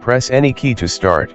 Press any key to start.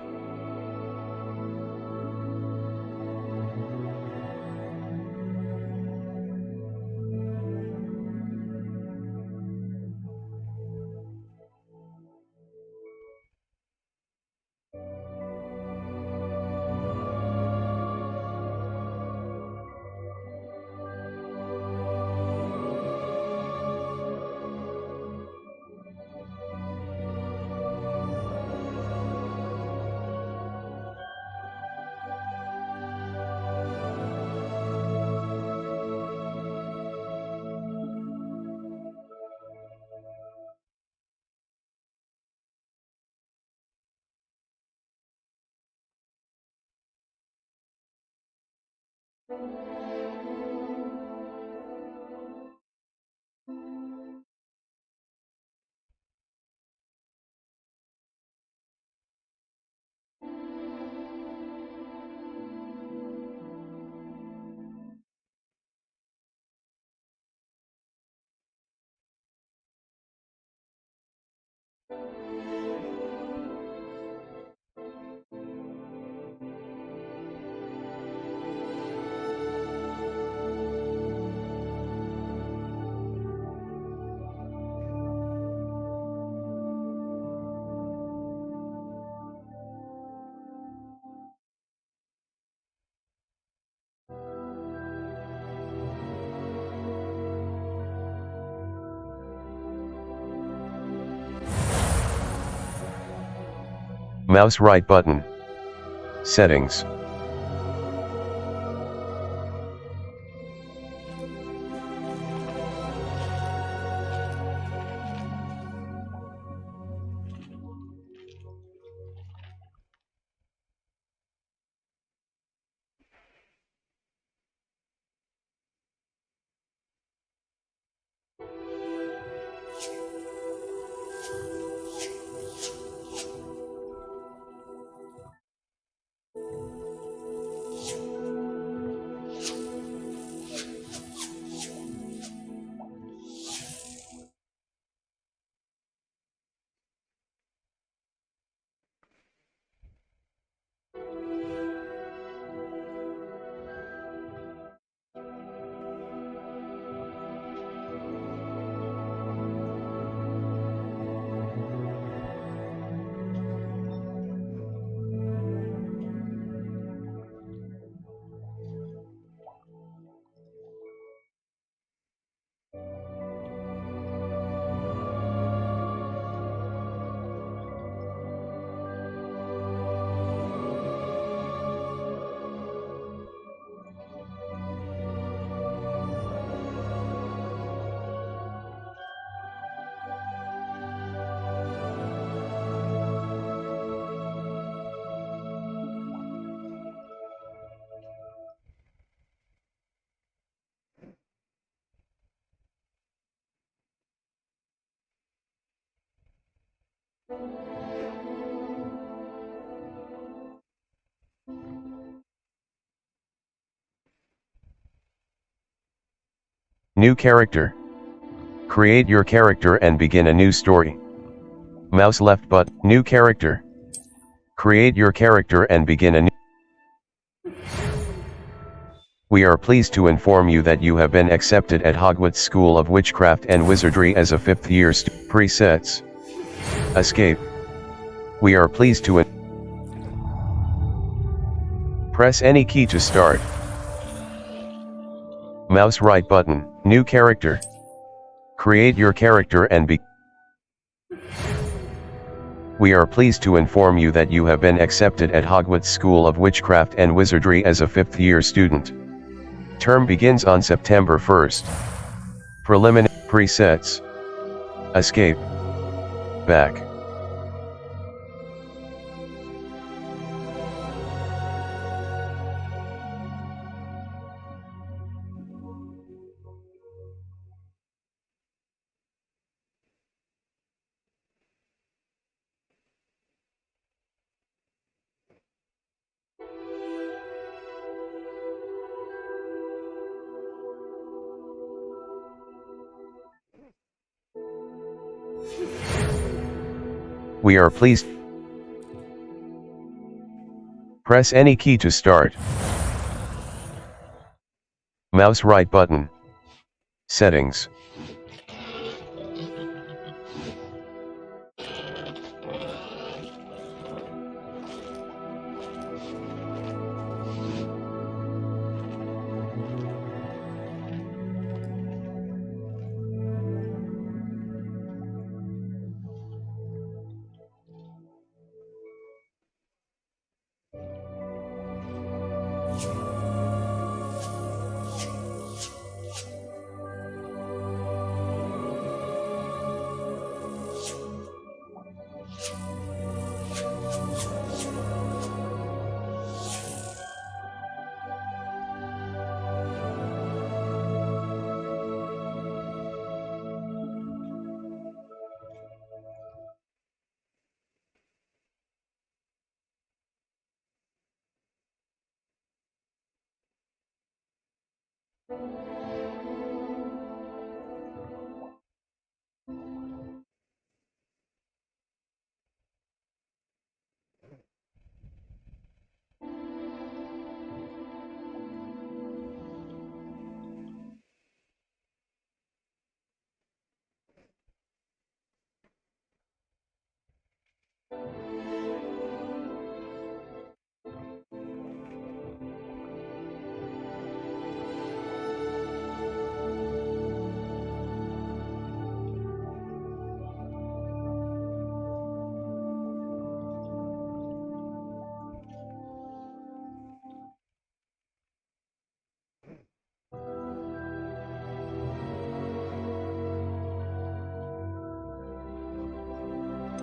Mouse right button. Settings. New character. Create your character and begin a new story. Mouse left button. New character. Create your character and begin a new. We are pleased to inform you that you have been accepted at Hogwarts School of Witchcraft and Wizardry as a 5th year student. Presets. Escape. We are pleased to press any key to start. Mouse right button. New character. Create your character and We are pleased to inform you that you have been accepted at Hogwarts School of Witchcraft and Wizardry as a 5th year student. Term begins on September 1st. Preliminary presets. Escape. Back. We are pleased. Press any key to start. Mouse right button. Settings.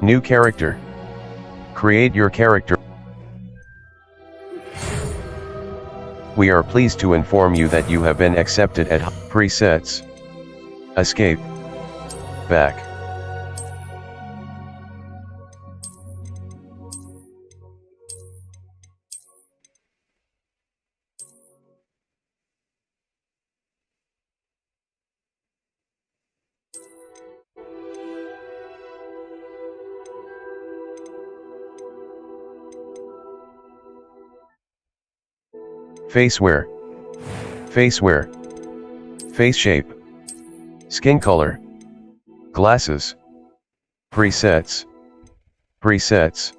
New character. Create your character. We are pleased to inform you that you have been accepted at Presets. Escape. Back. Face wear. Face wear. Face shape. Skin color. Glasses. Presets. Presets.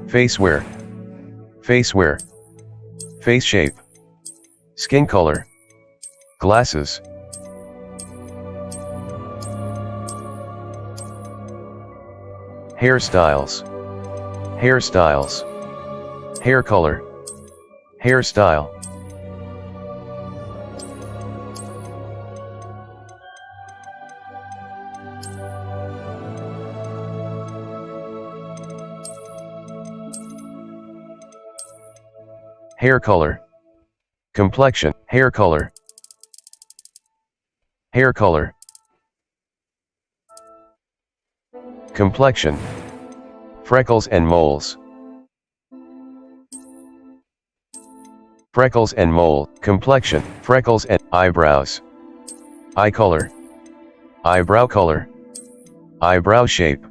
Face wear. Face wear. Face shape. Skin color. Glasses. Hairstyles. Hairstyles. Hair color. Hairstyle. Hair color. Complexion. Hair color. Hair color. Complexion. Freckles and moles. Freckles and mole. Complexion. Freckles and eyebrows. Eye color. Eyebrow color. Eyebrow shape.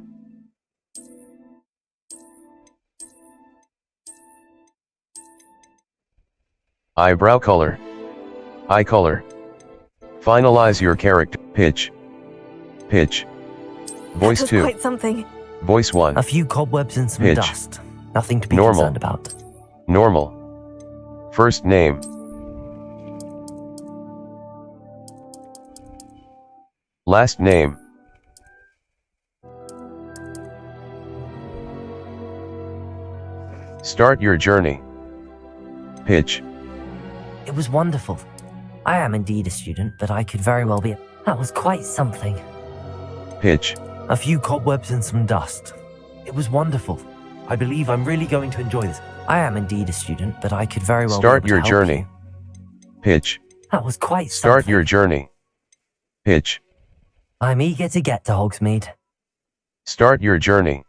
Eyebrow color. Eye color. Finalize your character. Pitch. Pitch. Voice 2. Quite something. Voice 1. A few cobwebs and some Pitch. dust. Nothing to be Normal. concerned about. Normal. First name. Last name. Start your journey. Pitch. It was wonderful. I am indeed a student, but I could very well be. That was quite something. Pitch. A few cobwebs and some dust. It was wonderful. I believe I'm really going to enjoy this. I am indeed a student, but I could very well Start be your able to help journey. you. Pitch. That was quite Start something. your journey. Pitch. I'm eager to get to Hogsmeade. Start your journey.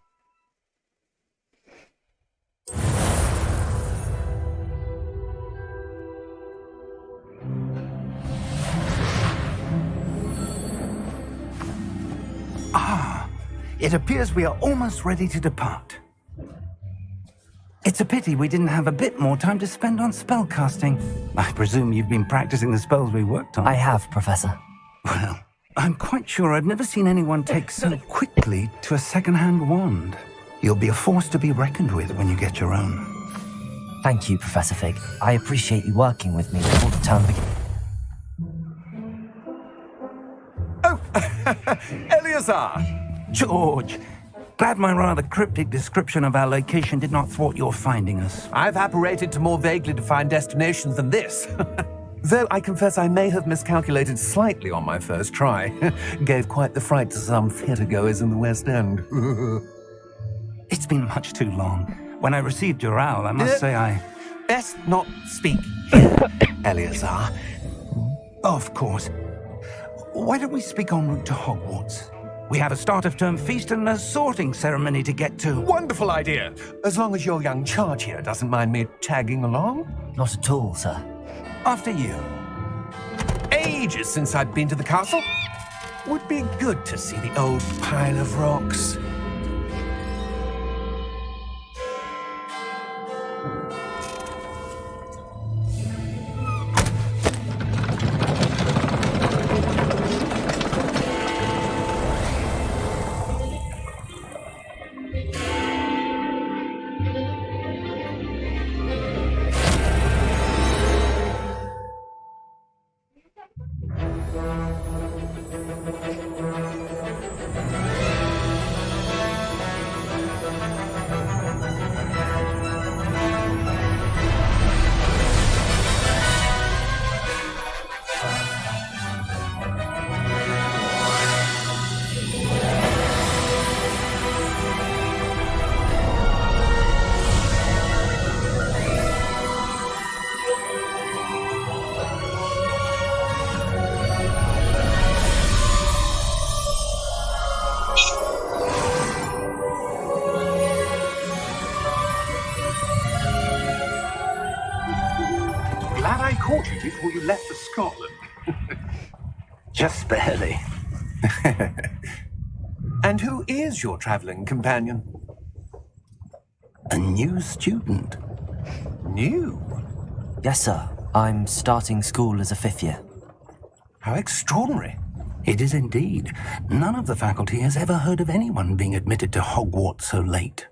It appears we are almost ready to depart. It's a pity we didn't have a bit more time to spend on spellcasting. I presume you've been practicing the spells we worked on. I have, Professor. Well, I'm quite sure I've never seen anyone take so quickly to a second-hand wand. You'll be a force to be reckoned with when you get your own. Thank you, Professor Fig. I appreciate you working with me before the term begins. Oh, Eleazar! George, glad my rather cryptic description of our location did not thwart your finding us. I've apparated to more vaguely defined destinations than this. Though I confess I may have miscalculated slightly on my first try. Gave quite the fright to some theatre-goers in the West End. It's been much too long. When I received your owl, I must say I... Best not speak here, Eleazar. Of course. Why don't we speak en route to Hogwarts? We have a start-of-term feast and a sorting ceremony to get to. Wonderful idea! As long as your young charge here doesn't mind me tagging along. Not at all, sir. After you. Ages since I'd been to the castle. Would be good to see the old pile of rocks. Glad I caught you before you left for Scotland. Just barely. And who is your traveling companion? A new student. New? Yes, sir. I'm starting school as a 5th year. How extraordinary. It is indeed. None of the faculty has ever heard of anyone being admitted to Hogwarts so late.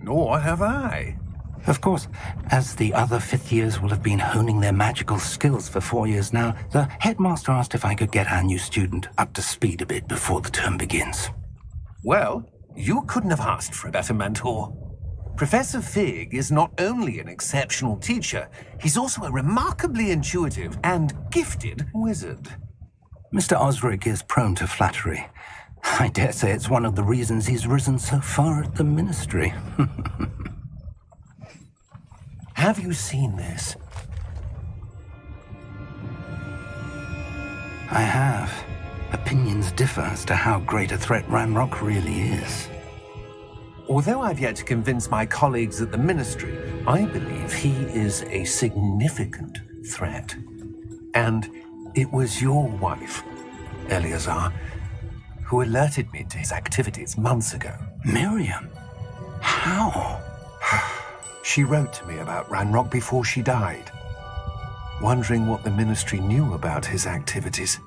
Nor have I. Of course, as the other 5th years will have been honing their magical skills for 4 years now, the headmaster asked if I could get our new student up to speed a bit before the term begins. Well, you couldn't have asked for a better mentor. Professor Fig is not only an exceptional teacher, he's also a remarkably intuitive and gifted wizard. Mr. Osric is prone to flattery. I dare say it's one of the reasons he's risen so far at the ministry. Have you seen this? I have. Opinions differ as to how great a threat Ranrock really is. Although I've yet to convince my colleagues at the ministry, I believe he is a significant threat. And it was your wife, Eleazar, who alerted me to his activities months ago. Miriam? How? She wrote to me about Ranrock before she died, wondering what the ministry knew about his activities.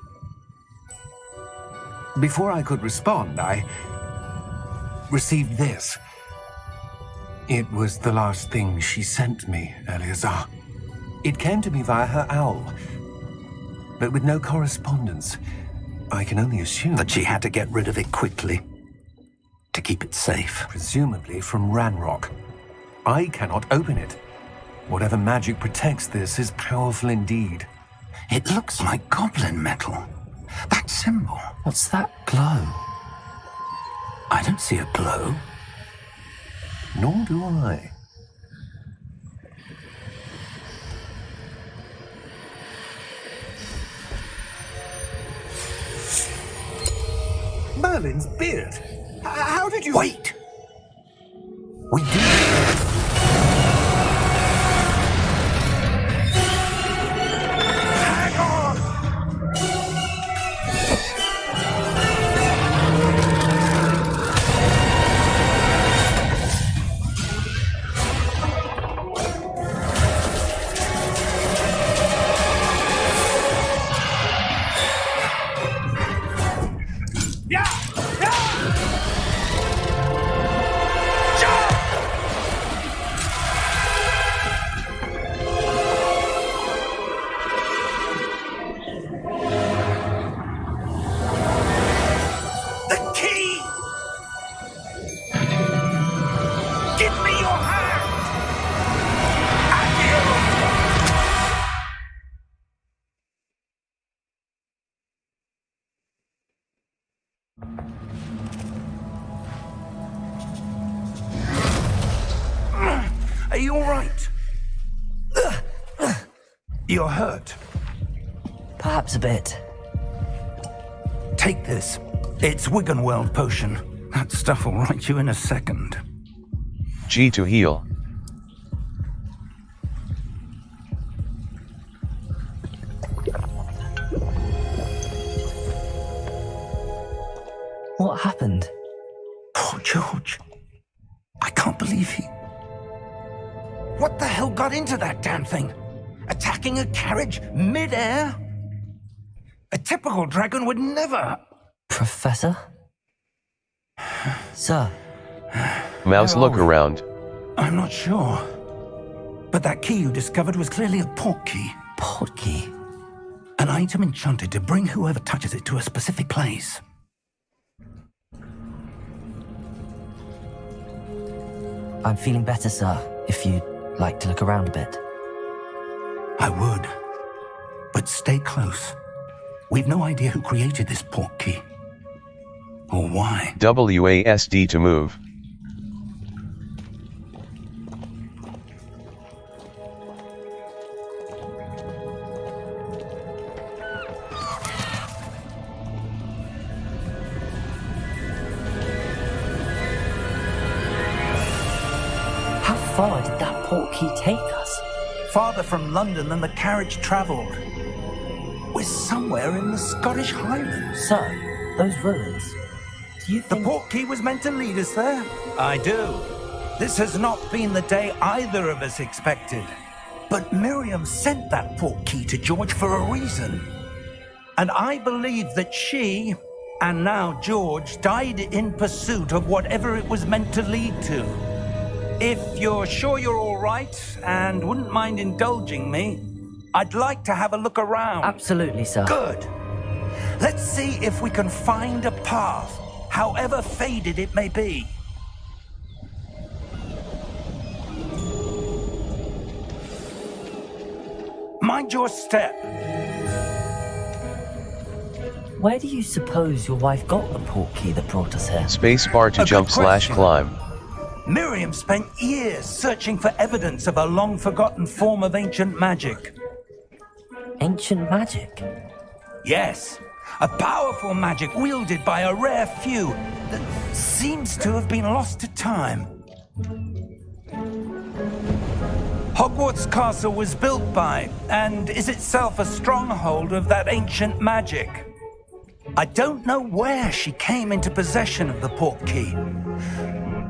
Before I could respond, I received this. It was the last thing she sent me, Eleazar. It came to me via her owl, but with no correspondence. I can only assume That she had to get rid of it quickly, to keep it safe. presumably from Ranrock. I cannot open it. Whatever magic protects this is powerful indeed. It looks like goblin metal. That symbol. What's that glow? I don't see a glow. Nor do I. Merlin's beard. How did you... Wait! We do. Hang on! Are you all right? You're hurt. Perhaps a bit. Take this. It's Wiggenweld potion. That stuff will right you in a second. G to heal. What happened? Poor George. I can't believe he... What the hell got into that damn thing? Attacking a carriage mid-air? A typical dragon would never... Professor? Sir? Mouse, Where are look we? around. I'm not sure. But that key you discovered was clearly a port key. Port key? An item enchanted to bring whoever touches it to a specific place. I'm feeling better, sir, if you'd like to look around a bit. I would. But stay close. We've no idea who created this port key. Or why. WASD to move. How far did that port key take us? Farther from London than the carriage travelled. We're somewhere in the Scottish Highlands. Sir, those ruins. Do you The think... port key was meant to lead us there? I do. This has not been the day either of us expected. But Miriam sent that port key to George for a reason. And I believe that she, and now George, died in pursuit of whatever it was meant to lead to. If you're sure you're all right and wouldn't mind indulging me, I'd like to have a look around. Absolutely, sir. Good. Let's see if we can find a path, however faded it may be. Mind your step. Where do you suppose your wife got the port key that brought us here? Spacebar to A good jump / question. climb. Miriam spent years searching for evidence of a long-forgotten form of ancient magic. Ancient magic? Yes, a powerful magic wielded by a rare few that seems to have been lost to time. Hogwarts Castle was built by, and is itself a stronghold of that ancient magic. I don't know where she came into possession of the port key,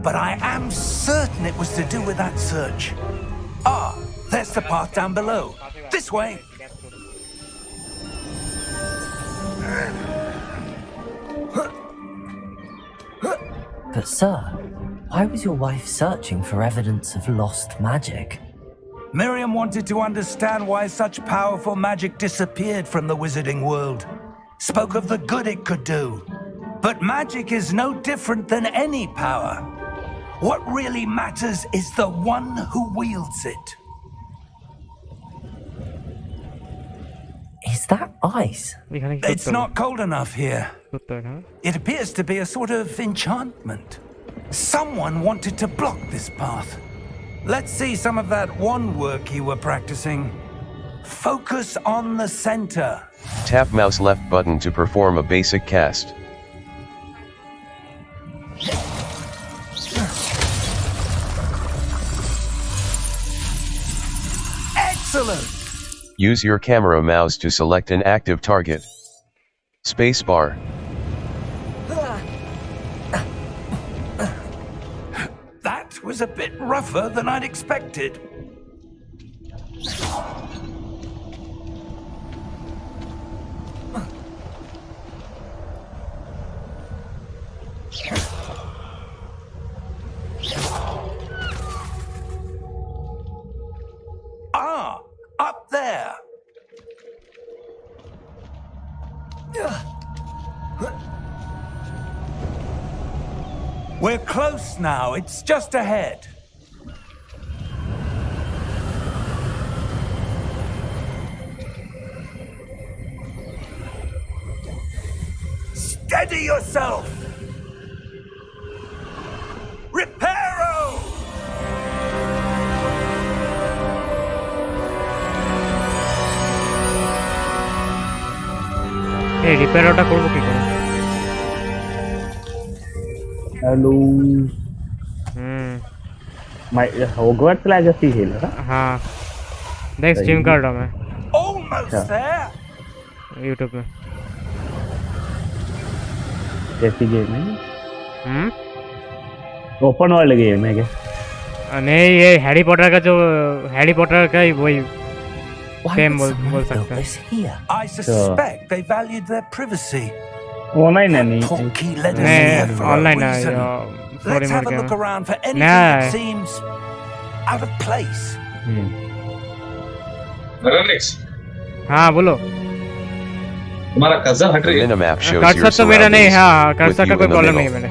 but I am certain it was to do with that search. Ah, there's the path down below. This way. But sir, why was your wife searching for evidence of lost magic? Miriam wanted to understand why such powerful magic disappeared from the wizarding world. Spoke of the good it could do. But magic is no different than any power. What really matters is the one who wields it. Is that ice? It's not cold enough here. It appears to be a sort of enchantment. Someone wanted to block this path. Let's see some of that wand work you were practicing. Focus on the center. Tap mouse left button to perform a basic cast. Excellent! Use your camera mouse to select an active target. Spacebar. That was a bit rougher than I'd expected. Ah, up there. We're close now. It's just ahead. Steady yourself. Reparo! এই repair ওটা করবো কি করে? Hello मैं Hogwarts legacy खेल रहा हाँ देख स्ट्रीम कर रहा मैं Almost there. यूट्यूब में। कैसी गेम है? ओपन वर्ल्ड गेम है क्या? नहीं ये हैरी पॉटर का जो हैरी पॉटर का ही वही गेम बोल सकते हैं। I suspect they valued their privacy. Online है नहीं? Portkey led us here for a online है reason. Sorry Let's have a look around for anything that seems out of place. हाँ बोलो। तुम्हारा कर्सर हट रही है। Minimap shows your कर्सर तो मेरा नहीं, हाँ कर्सर का कोई प्रॉब्लम नहीं है मैंने।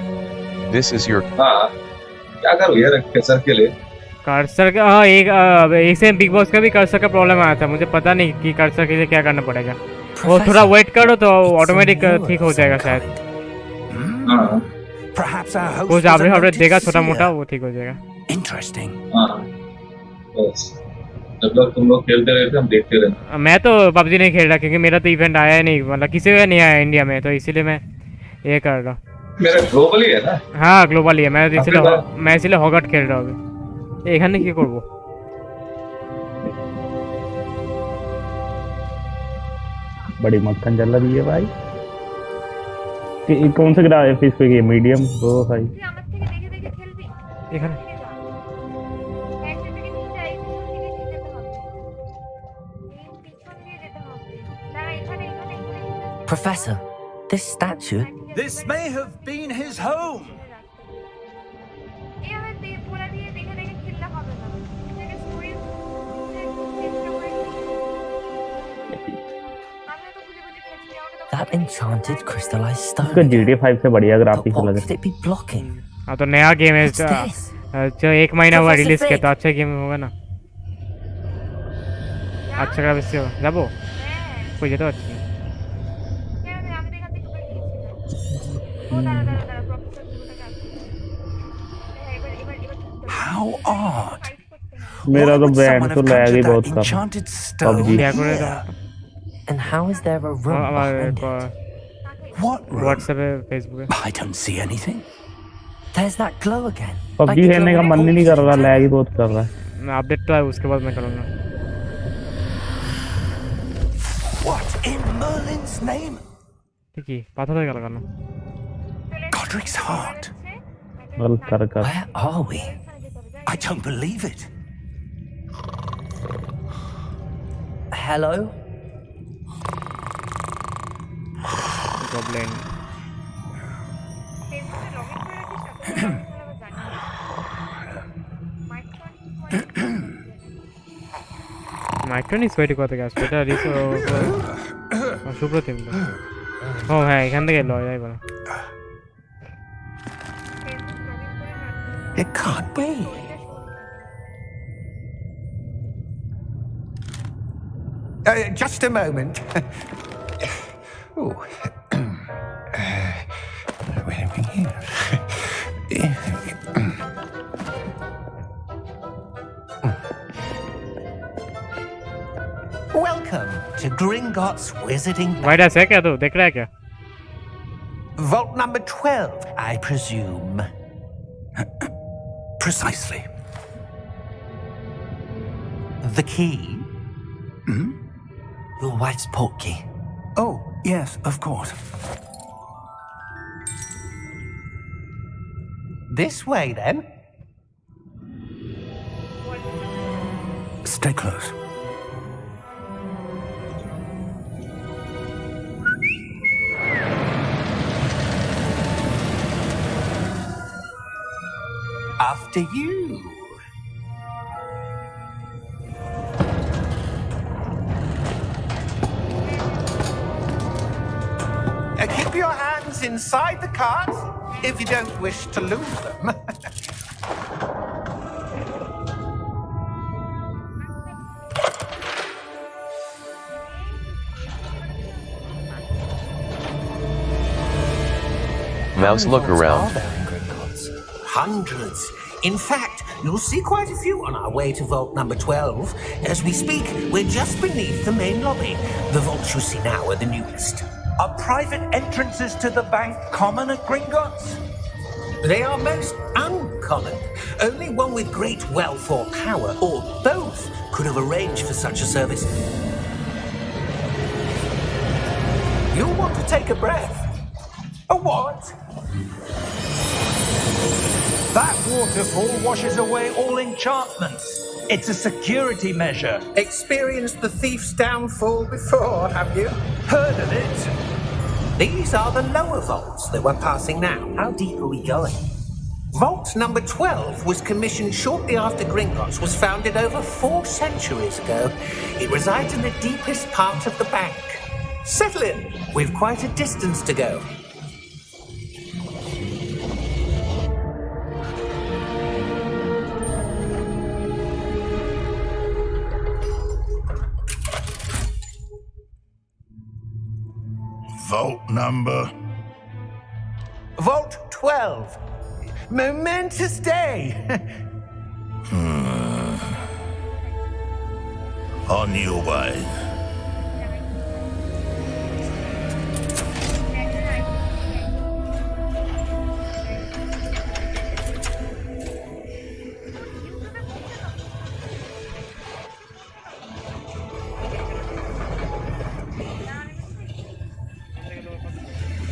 This is your हाँ क्या करूँ यार कर्सर के लिए? कर्सर का हाँ एक से बिग बॉस का भी कर्सर का प्रॉब्लम आया था, मुझे पता नहीं कि कर्सर के लिए क्या करना पड़ेगा। वो थोड़ा वेट करो तो ऑटोमेटिक ठीक हो जाएगा शायद। Perhaps our host कुछ was आपने a देगा noted छोटा मोटा seer. वो ठीक हो जाएगा। Interesting. हाँ बस जब तक तुम लोग खेलते रहते हम देखते रहते। मैं तो पबजी नहीं खेल रहा क्योंकि मेरा तो इवेंट आया ही नहीं, मतलब किसी का नहीं आया इंडिया में, तो इसीलिए मैं ये कर रहा हूँ। मेरा ग्लोबली है ना? हाँ ग्लोबली है, मैं इसीलिए हॉगवर्ट खेल रहा हूँ अभी। এখানে কি করব? बड़ी मक्खन चल रही है भाई। कौन सा ग्राफिक्स पे गेम? मीडियम वो भाई। এখানে Professor, this statue. This may have been his home. That enchanted crystallized stone. इसका GTA 5 से बढ़िया But ग्राफिक्स what लग could it be blocking? हाँ तो नया गेम है What's this? जो 1 महीना हुआ Professor रिलीज किया Fig. तो अच्छा गेम होगा ना, अच्छा গ্রাফিক্স হবে। যাবো কই যেতে পারছি না। How odd. मेरा Why तो would बैंड someone तो have लैग ही captured बहुत that कम। enchanted stone क्या করে here? And how is there a room behind it? What room? WhatsApp पे फेसबुक पे I don't see anything. There's that glow again. PUBG the खेलने का glow मन ही नहीं कर रहा, in लैग ही बहुत कर रहा है। मैं अपडेट तो है उसके बाद मैं करूँगा। What in Merlin's name? ঠিক है পাথর হয়ে গেল কেন? Godric's heart. गल कर कर। Where are we? I don't believe it. Hello? Goblin. মাইক্রোনি সোয়েট কত গ্যাস এটা রিসো সুপ্রতিম ও হ্যাঁ এখান থেকে লয় যাই বলো। It can't be. Just a moment. Oh. Wait a minute. Welcome to Gringotts Wizarding. Wide ऐसे क्या तू देख रहा है क्या? Vault number 12, I presume. Precisely. The key? Your wife's portkey. Oh, yes, of course. This way, then. Stay close. After you. Keep your hands inside the cart if you don't wish to lose them. Mouse, look around. Are there in Gringotts? Hundreds. In fact, you'll see quite a few on our way to vault number 12. As we speak, we're just beneath the main lobby. The vaults you see now are the newest. Are private entrances to the bank common at Gringotts? They are most uncommon. Only one with great wealth or power, or both, could have arranged for such a service. You'll want to take a breath. A what? That waterfall washes away all enchantments. It's a security measure. Experienced the thief's downfall before, have you? Heard of it? These are the lower vaults that we're passing now. How deep are we going? Vault number 12 was commissioned shortly after Gringotts was founded over 4 centuries ago. It resides in the deepest part of the bank. Settle in. We've quite a distance to go. Vault number. Vault 12. Momentous day. On your way.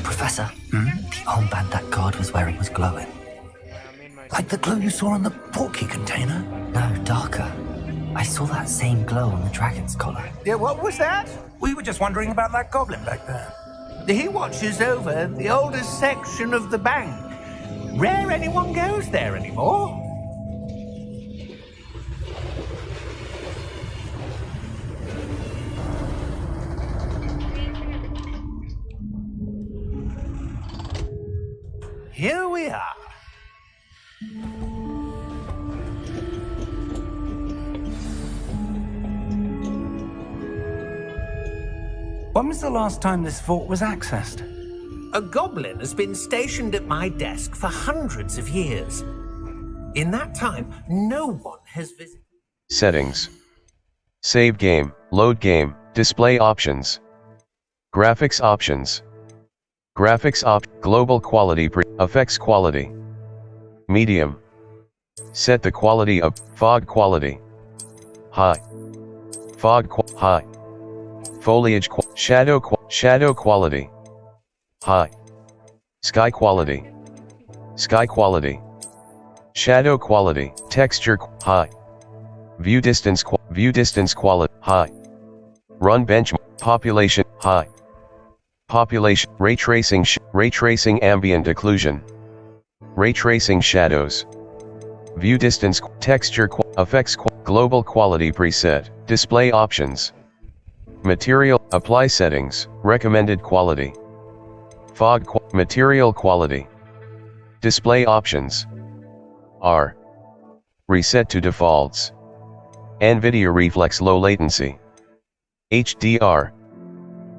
Professor, the armband that guard was wearing was glowing. Like the glow you saw on the portkey container? No, darker. I saw that same glow on the dragon's collar. Yeah, what was that? We were just wondering about that goblin back there. He watches over the oldest section of the bank. Rare anyone goes there anymore. Here we are. When was the last time this vault was accessed? A goblin has been stationed at my desk for hundreds of years. In that time, no one has visited. Settings. Save game, load game, display options. Graphics options. Graphics global quality effects quality. Medium. Set the quality of fog quality. High. Fog high. Foliage shadow quality. High. Sky quality. Sky quality. Shadow quality. Texture high. View distance quality high. Run benchmark population high. Population ray tracing ambient occlusion. Ray tracing shadows. View distance texture effects global quality preset. Display options. Material apply settings. Recommended quality. Fog material quality. Display options. R. Reset to defaults. NVIDIA Reflex low latency. HDR.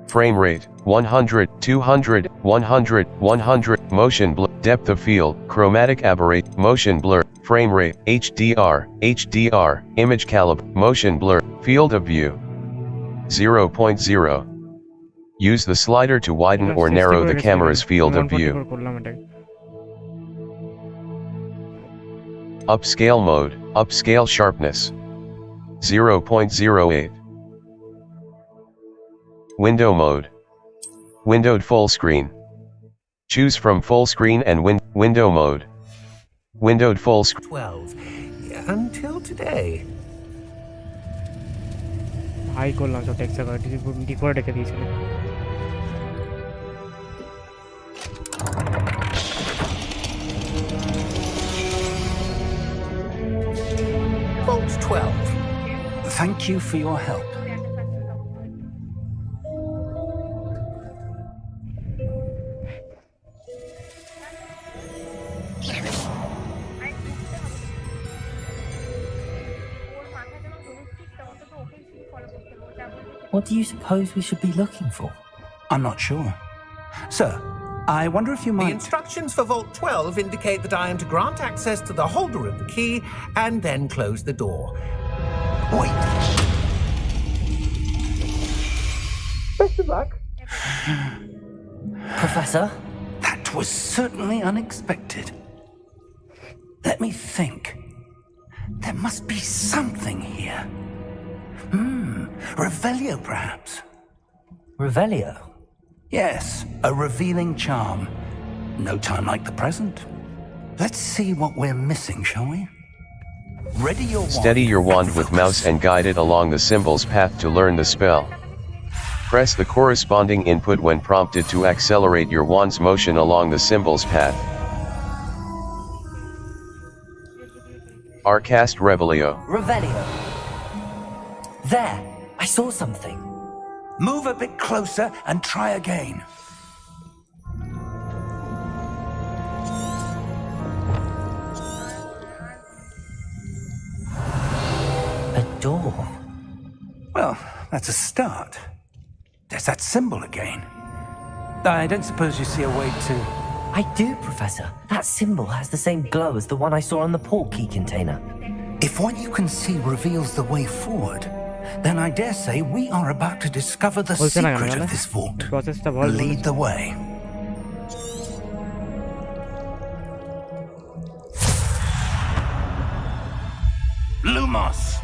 Frame rate 100, 200, 100, 100. Motion blur. Depth of field. Chromatic aberration. Motion blur. Frame rate. HDR. Image caliber. Motion blur. Field of view 0.0. Use the slider to widen or narrow the camera's field of view. Upscale mode. Upscale sharpness 0.08. Window mode. Windowed full screen. Choose from full screen and window mode. Windowed full screen. 12. Until today. High করলাম তো text decode রেখে দিয়েছিল Vault 12. Thank you for your help. What do you suppose we should be looking for? I'm not sure. Sir, I wonder if you The might... instructions for Vault 12 indicate that I am to grant access to the holder of the key and then close the door. Wait. Best of luck. Professor? That was certainly unexpected. Let me think. There must be something here. Revelio, perhaps. Revelio? Yes, a revealing charm. No time like the present. Let's see what we're missing, shall we? Ready your wand. Steady your wand with mouse and guide it along the symbol's path to learn the spell. Press the corresponding input when prompted to accelerate your wand's motion along the symbol's path. Cast Revelio. Revelio. There! I saw something. Move a bit closer and try again. A door. Well, that's a start. There's that symbol again. I don't suppose you see a way to... I do, Professor. That symbol has the same glow as the one I saw on the portkey container. If what you can see reveals the way forward, then I dare say we are about to discover the secret of this vault. Lead the way. Lumos!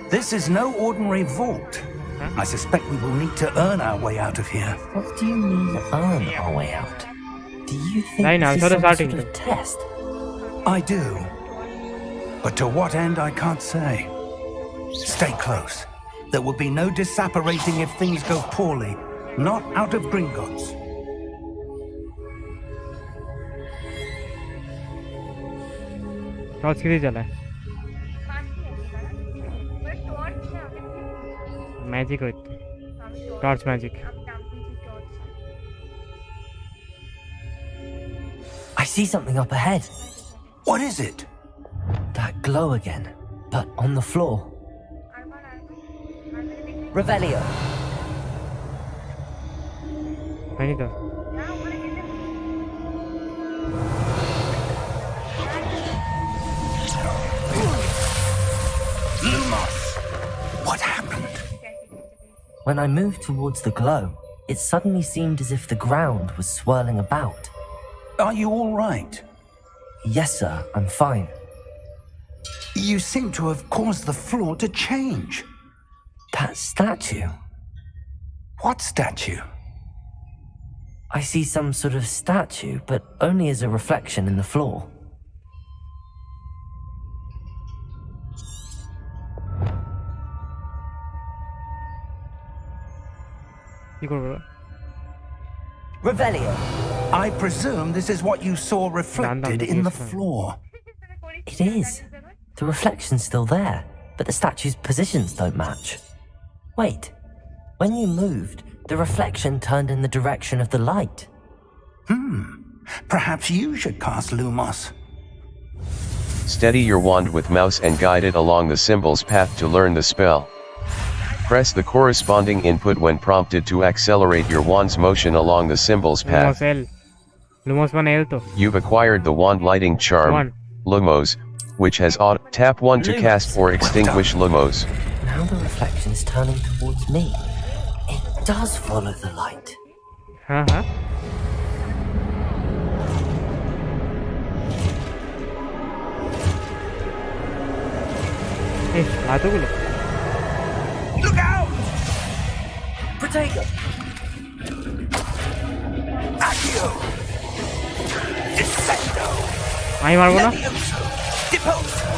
This is no ordinary vault. I suspect we will need to earn our way out of here. What do you mean, earn our way out? Do you think this is some sort of test? I do. But to what end, I can't say. Stay close. There will be no disapparating if things go poorly. Not out of Gringotts. Torch किधर चला है magic होती torch magic I see something up ahead. What is it? That glow again, but on the floor. Revelio. Benito. Lumos! What happened? When I moved towards the glow, it suddenly seemed as if the ground was swirling about. Are you all right? Yes, sir, I'm fine. You seem to have caused the floor to change. That statue. What statue? I see some sort of statue, but only as a reflection in the floor. Revelio. I presume this is what you saw reflected in the floor. It is. The reflection's still there, but the statue's positions don't match. Wait. When you moved, the reflection turned in the direction of the light. Perhaps you should cast Lumos. Steady your wand with mouse and guide it along the symbol's path to learn the spell. Press the corresponding input when prompted to accelerate your wand's motion along the symbol's path. You've acquired the wand lighting charm, Lumos, which has tap 1 to cast or extinguish Lumos. Now the reflection is turning towards me. It does follow the light. Look out! Protego! Accio! Descendo! आई मारो ना Levioso! Deposo!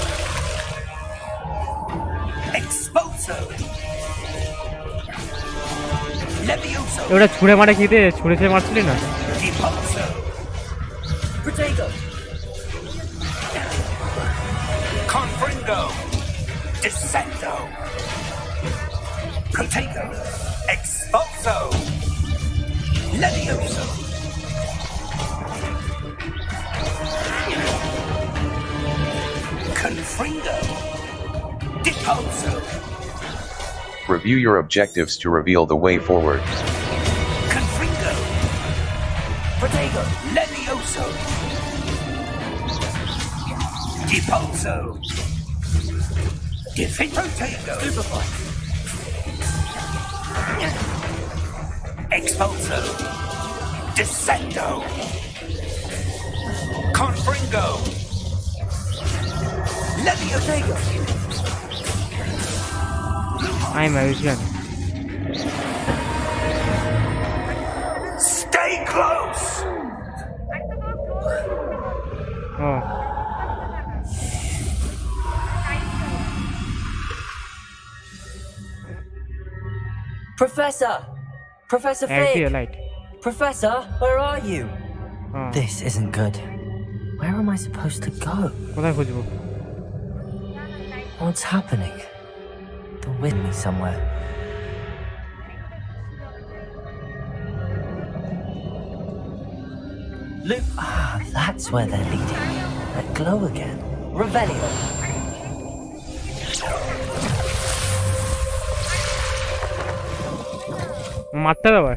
Exposo! Levioso! एउटा छुरे मारे किते छुरे से मारছিলি না Deposo! Protego! Confringo! Descendo! Protego! Exposo! Levioso! Confringo! Deposo! Review your objectives to reveal the way forward. Confringo! Protego! Levioso! Deposo! Protego! Expulso. Descendo. Confringo. Leviosago. I'm a vision. Stay close. Oh. Professor! Professor I see a Fig! light. Professor, where are you? Oh. This isn't good. Where am I supposed to go? কোথায় খুঁজবো? What's happening? They're with me somewhere. Luke, that's where they're leading. That glow again. Revelio. মারতে দেবো?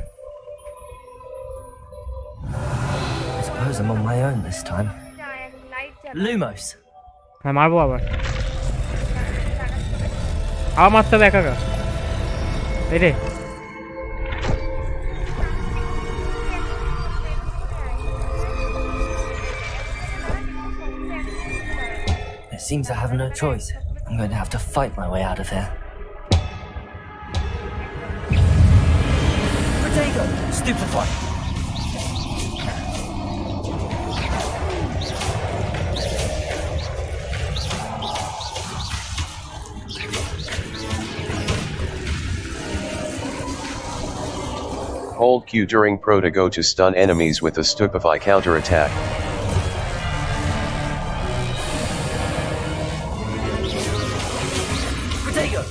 I suppose I'm on my own this time. Lumos. হ্যাঁ মারবো আবার মারতে হবে একা একা এই রে It seems I have no choice. I'm going to have to fight my way out of here. Protego! Stupefy! Hold Q during Protego to stun enemies with a Stupefy counterattack. Protego!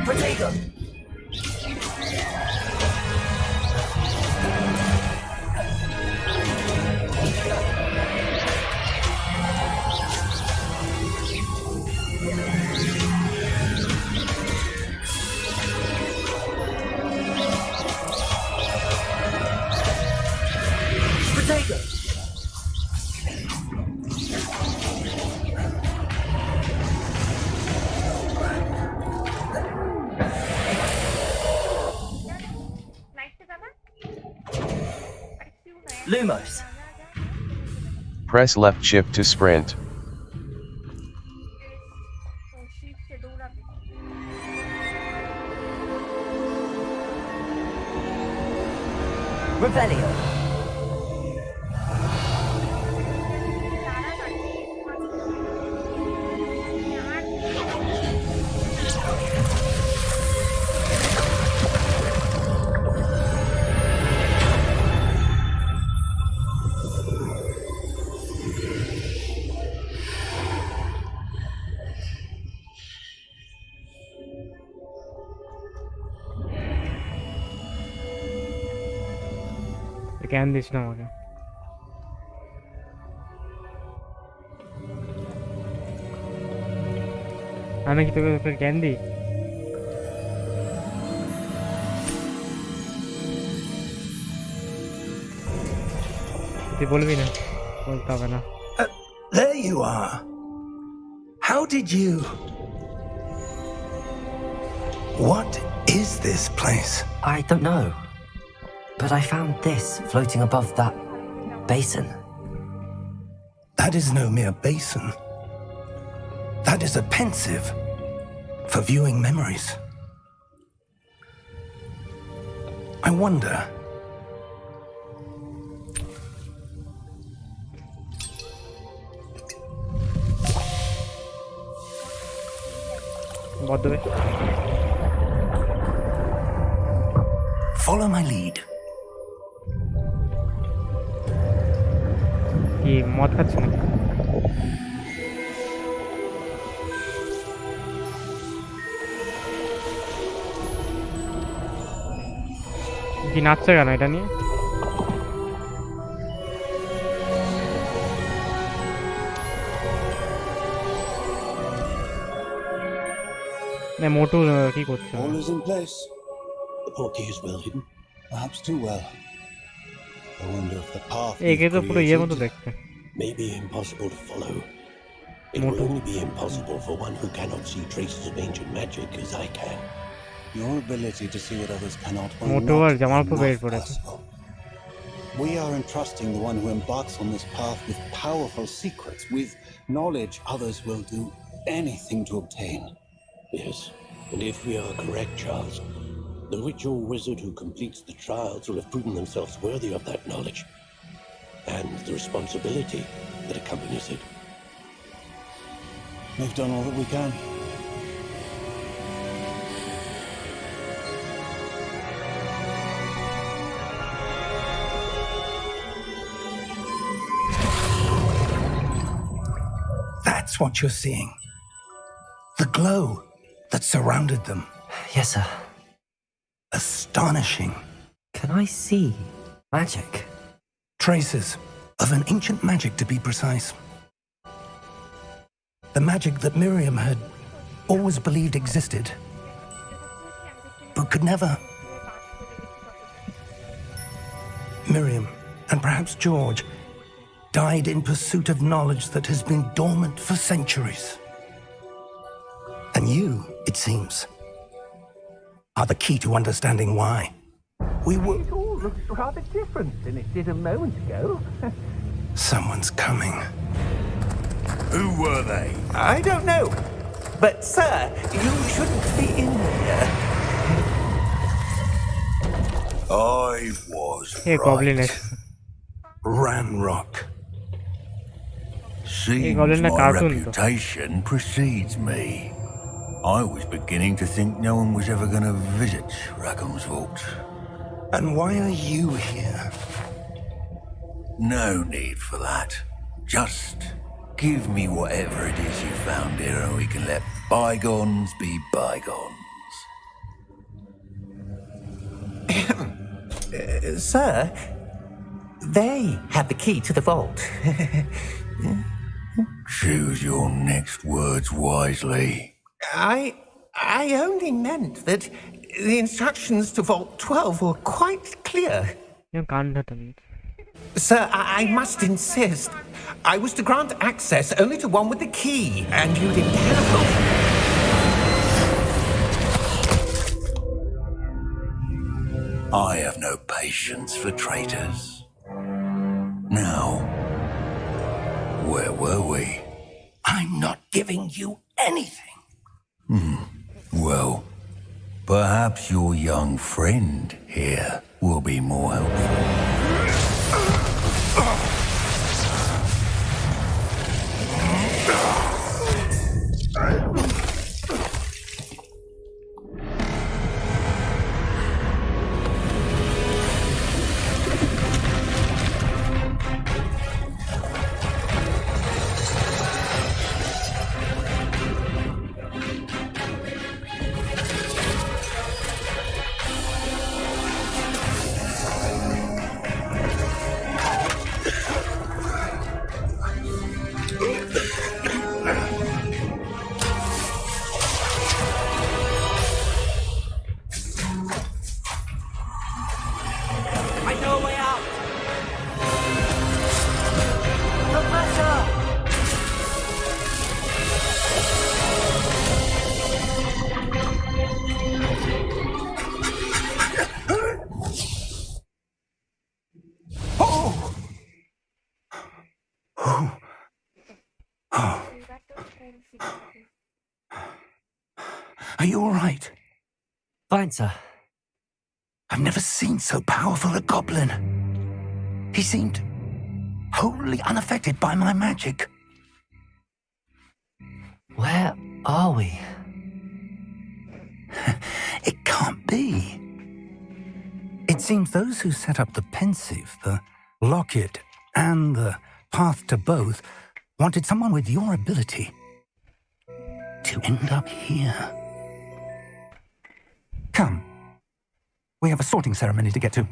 Protego! Protego! Lumos. Press left shift to sprint. Revelio. জ্ঞান this না আমাকে আমি কি তোকে জ্ঞান দিই তুই বলবি না বলতে হবে না There you are. How did you... What is this place? I don't know. But I found this floating above that basin. That is no mere basin. That is a pensive for viewing memories. I wonder... বদবে Follow my lead. কি মদ খাচ্ছে নাকি কি নাচছে কেন এটা নিয়ে মোটু কি করছে? All is in place. The portkey is well hidden, perhaps too well. I wonder if the path একে তো পুরো ইয়ের মতো created দেখতে। may be impossible to follow. It will only be impossible for one who cannot see traces of ancient magic as I can. Your ability to see what others cannot will Motu R not Jamal be পর বের enough পড়েছে। possible. We are entrusting the one who embarks on this path with powerful secrets, with knowledge others will do anything to obtain. Yes, and if we are correct, Charles, the witch or wizard who completes the trials will have proven themselves worthy of that knowledge and the responsibility that accompanies it. We've done all that we can. That's what you're seeing. The glow that surrounded them. Yes, sir. Astonishing. Can I see magic? Traces of an ancient magic, to be precise. The magic that Miriam had always believed existed, but could never. Miriam, and perhaps George, died in pursuit of knowledge that has been dormant for centuries. And you, it seems, are the key to understanding why. We were... It all looks rather different than it did a moment ago. Someone's coming. Who were they? I don't know. But, sir, you shouldn't be in here. I was Hey, Goblin. right. Ranrock. Seems Goblin na my cartoon to. reputation precedes me. I was beginning to think no one was ever going to visit Rackham's vault. And why are you here? No need for that. Just give me whatever it is you found here and we can let bygones be bygones. Sir, they have the key to the vault. Choose your next words wisely. I only meant that the instructions to Vault 12 were quite clear. Sir, I must insist. I was to grant access only to one with the key, and you didn't have them. I have no patience for traitors. Now, where were we? I'm not giving you anything. Well, perhaps your young friend here will be more helpful. I know a way out. Professor! Are you all right? Fine, sir. I've never seen so powerful a goblin. He seemed wholly unaffected by my magic. Where are we? It can't be. It seems those who set up the pensive, the locket, and the path to both wanted someone with your ability to end up here. Come. We have a sorting ceremony to get to.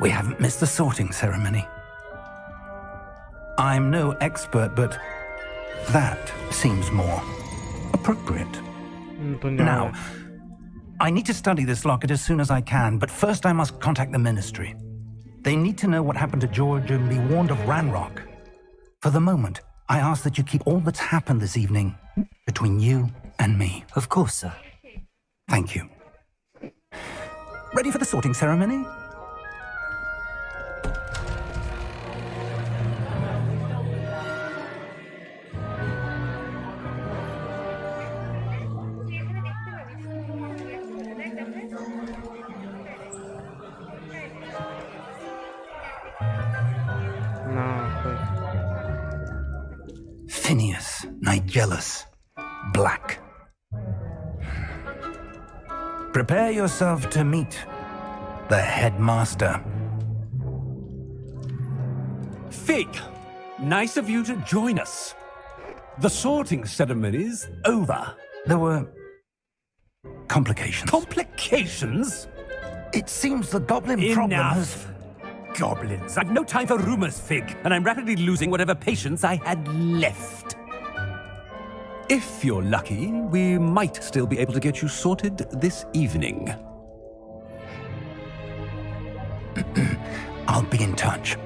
we haven't missed the sorting ceremony. I'm no expert, but that seems more appropriate. Now, I need to study this locket as soon as I can, but first I must contact the Ministry. They need to know what happened to George and be warned of Ranrock. For the moment, I ask that you keep all that's happened this evening between you and me. Of course, sir. Thank you. Ready for the sorting ceremony? Phineas, Nigellus, Black. Prepare yourself to meet the headmaster. Fig, nice of you to join us. The sorting ceremony's over. There were complications. Complications? It seems the goblin problem has... Enough. Goblins. I've no time for rumors, Fig, and I'm rapidly losing whatever patience I had left. If you're lucky, we might still be able to get you sorted this evening. I'll be in touch.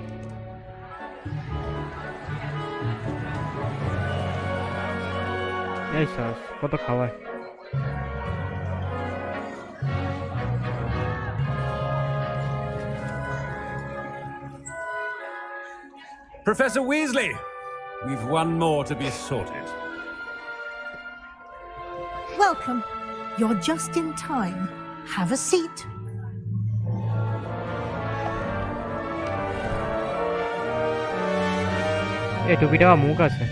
Yes, কত খাওয়ায় Professor Weasley, we've one more to be sorted. Welcome. You're just in time. Have a seat. এই টুপিটা মুখ আছে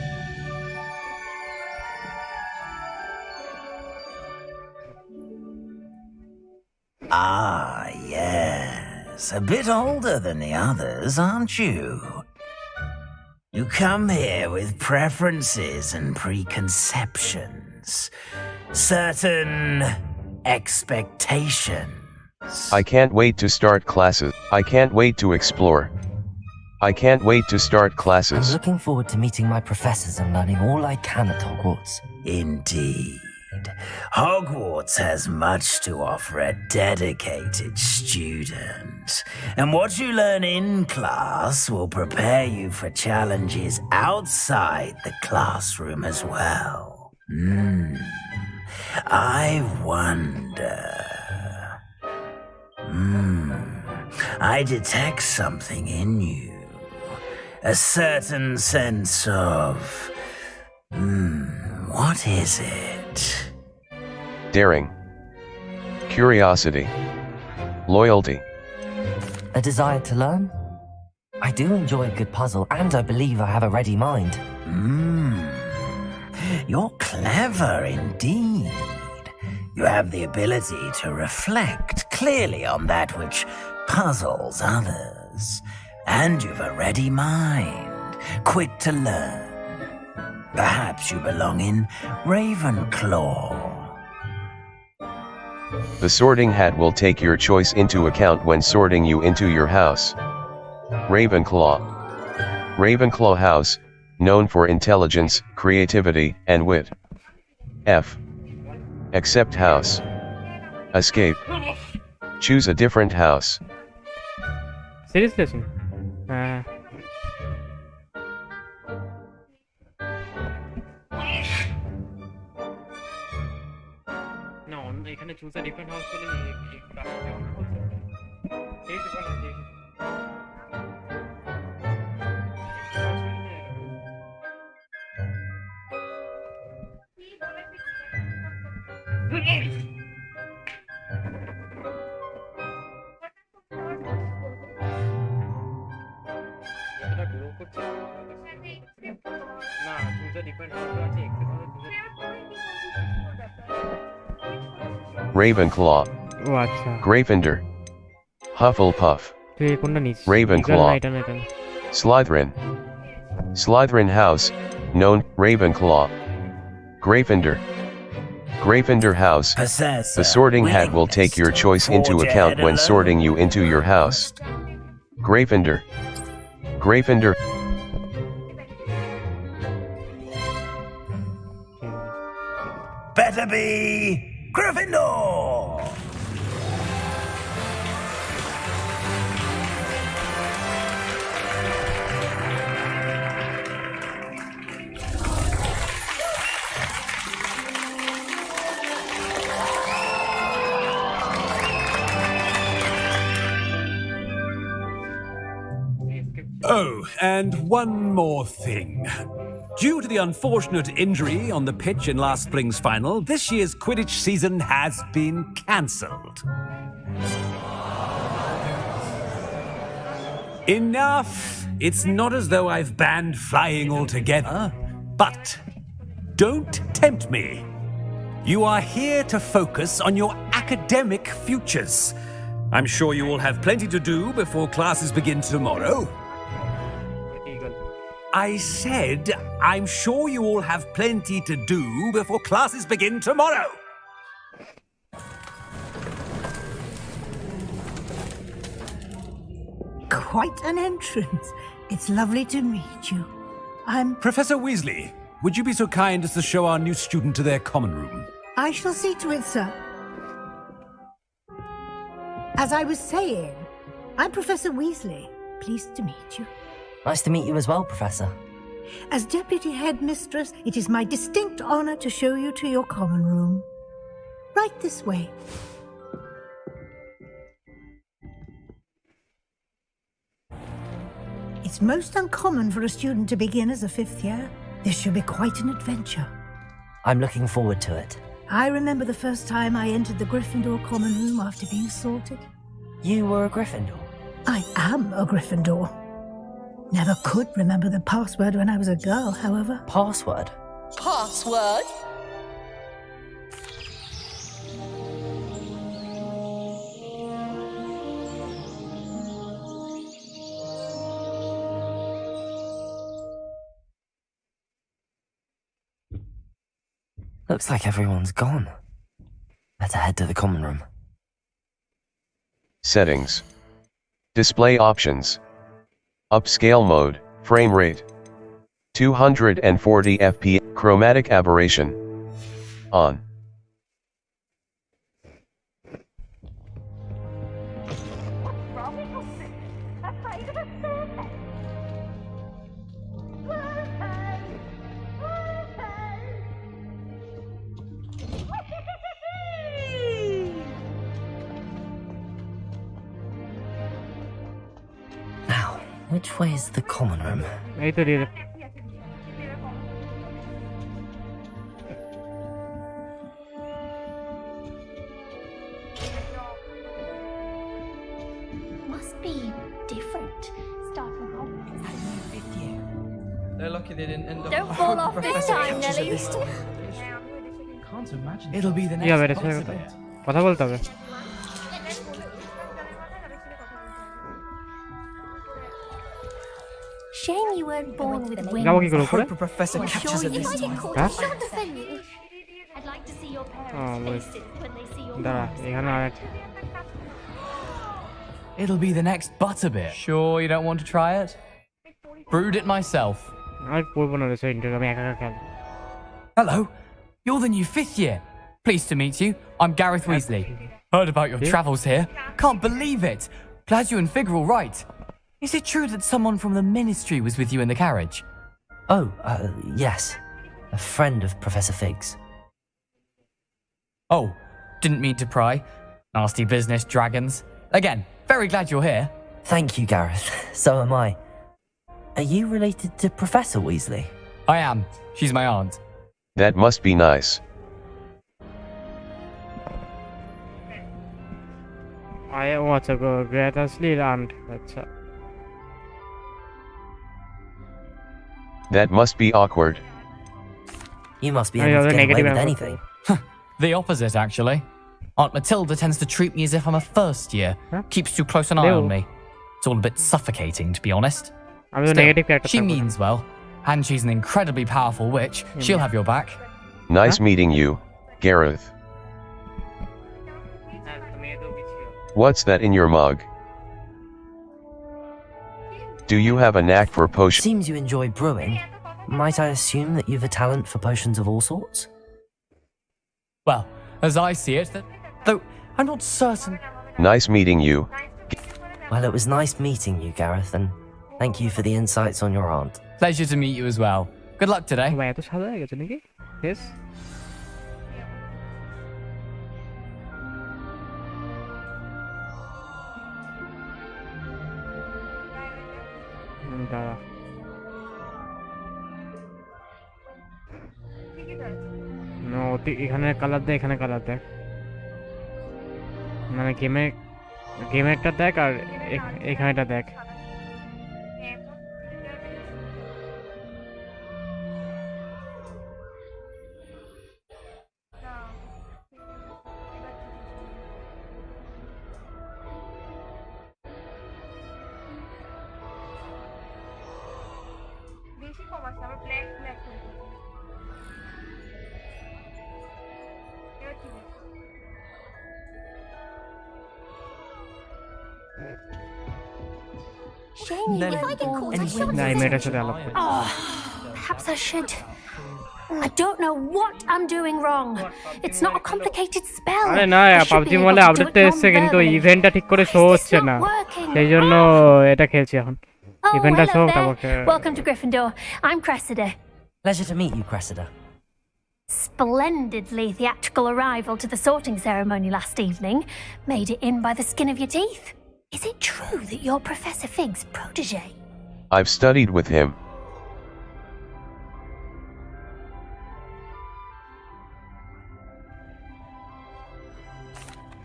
Ah, yes. A bit older than the others, aren't you? You come here with preferences and preconceptions. Certain expectations. I can't wait to start classes. I can't wait to explore. I can't wait to start classes. I'm looking forward to meeting my professors and learning all I can at Hogwarts. Indeed. Hogwarts has much to offer a dedicated student. And what you learn in class will prepare you for challenges outside the classroom as well. I wonder... I detect something in you. A certain sense of... what is it? Daring. Curiosity. Loyalty. A desire to learn? I do enjoy a good puzzle, and I believe I have a ready mind. You're clever indeed. You have the ability to reflect clearly on that which puzzles others. And you've a ready mind, quick to learn. Perhaps you belong in Ravenclaw. The sorting hat will take your choice into account when sorting you into your house. Ravenclaw. Ravenclaw House, known for intelligence, creativity, and wit. F. Accept house. Escape. Choose a different house. Seriously? No, এখানে choose a different house বলে Ravenclaw. Gryffindor. Hufflepuff. Ravenclaw. Slytherin. Slytherin House, known Ravenclaw. Gryffindor. Gryffindor House. The sorting hat will take your choice into account when sorting you into your house. Gryffindor. Gryffindor. Better be Gryffindor! Oh, and one more thing. Due to the unfortunate injury on the pitch in last spring's final, this year's Quidditch season has been cancelled. Enough! It's not as though I've banned flying altogether, but don't tempt me. You are here to focus on your academic futures. I'm sure you will have plenty to do before classes begin tomorrow. I said, I'm sure you all have plenty to do before classes begin tomorrow. Quite an entrance. It's lovely to meet you. I'm... Professor Weasley, would you be so kind as to show our new student to their common room? I shall see to it, sir. As I was saying, I'm Professor Weasley. Pleased to meet you. Nice to meet you as well, Professor. As Deputy Headmistress, it is my distinct honor to show you to your common room. Right this way. It's most uncommon for a student to begin as a fifth year. This should be quite an adventure. I'm looking forward to it. I remember the first time I entered the Gryffindor common room after being sorted. You were a Gryffindor? I am a Gryffindor. Never could remember the password when I was a girl, however. Password? Password? Looks like everyone's gone. Better head to the common room. Settings. Display options. Upscale mode, frame rate. 240 fps, chromatic aberration. On. Which way is the common room? Must be different. Start from Hogwarts. They're lucky they didn't end up. Don't fall off this time, Nelly. Can't imagine. It'll be the next box of it. কথা বলতে হবে Shame you weren't born with wings. যাবো কি করে উপরে Professor catches it this time. হ্যাঁ Don't defend you. I'd like to see your parents' faces when they see your দাঁড়া এখানে আরেকটা It'll be the next butterbit. Sure you don't want to try it? Brewed it myself. আমি পড়বো না রে সেই interview আমি একা একা খেল Hello, you're the new fifth year. Pleased to meet you. I'm Gareth Weasley. Heard about your travels here. Can't believe it. Glad you and Fig are all right. Is it true that someone from the ministry was with you in the carriage? Oh, yes. A friend of Professor Fig's. Oh, didn't mean to pry. Nasty business, dragons. Again, very glad you're here. Thank you, Gareth. So am I. Are you related to Professor Weasley? I am. She's my aunt. That must be nice. I want to go great and that's That must be awkward. You must be able to get away with anything. The opposite, actually. Aunt Matilda tends to treat me as if I'm a first year. Keeps too close an eye on me. It's all a bit suffocating, to be honest. Still, she means well. And she's an incredibly powerful witch. She'll have your back. Nice meeting you, Gareth. What's that in your mug? Do you have a knack for potions? Seems you enjoy brewing. Might I assume that you've a talent for potions of all sorts? Well, as I see it, though I'm not certain. Nice meeting you. Well, it was nice meeting you, Gareth, and thank you for the insights on your aunt. Pleasure to meet you as well. Good luck today. Yes. No, এখানে colour দেখ, এখানে colour দেখ, মানে গেমেরটা দেখ আর এখানেটা দেখ। Shame you if I get caught, I shan't না, এই মেয়েটার সাথে আলাপ করি। Perhaps I should. I don't know what I'm doing wrong. It's not a complicated spell. আরে না, পাবজি মলে আপডেটটা এসেছে কিন্তু ইভেন্টটা ঠিক করে শো হচ্ছে না, সেই জন্য এটা খেলছি এখন। ইভেন্টটা শো তারপর। Welcome to Gryffindor. I'm Cressida. Pleasure to meet you, Cressida. Splendidly theatrical arrival to the sorting ceremony last evening. Made it in by the skin of your teeth. Is it true that you're Professor Fig's protege? I've studied with him.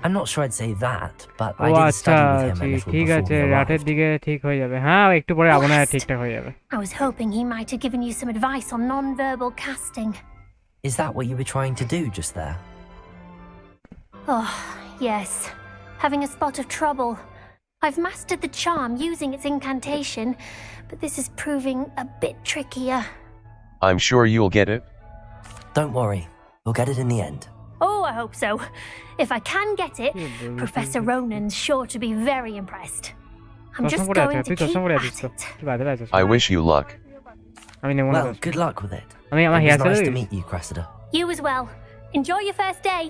I'm not sure I'd say that, but I did study with him a little ঠিক before আছে, we রাতের arrived. দিকে ঠিক হয়ে যাবে। হ্যাঁ, একটু পরে আবার ঠিকঠাক হয়ে যাবে। I was hoping he might have given you some advice on non-verbal casting. Is that what you were trying to do just there? Oh, yes. Having a spot of trouble. I've mastered the charm using its incantation, but this is proving a bit trickier. I'm sure you'll get it. Don't worry, we'll get it in the end. Oh, I hope so. If I can get it, Professor Ronan's sure to be very impressed. I'm just going to keep at it. I wish you luck. Well, good luck with it. I mean, it was nice to meet you, Cressida. You as well. Enjoy your first day.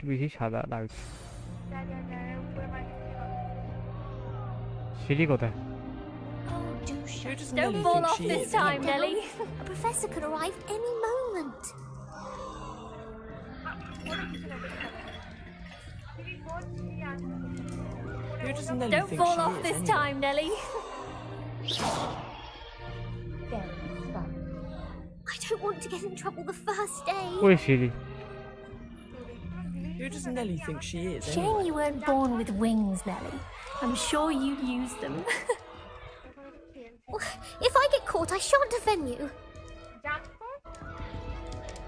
বেশি সাদা লাগছে। সিঁড়ি কোথায়? Don't fall off this time, Nelly. A professor could arrive any moment. Don't fall off this time, Nelly. I don't want to get in trouble the first day. ওই সিঁড়ি। Who does Nelly think she is? Shame you weren't born with wings, Nelly. I'm sure you'd use them. If I get caught, I shan't offend you.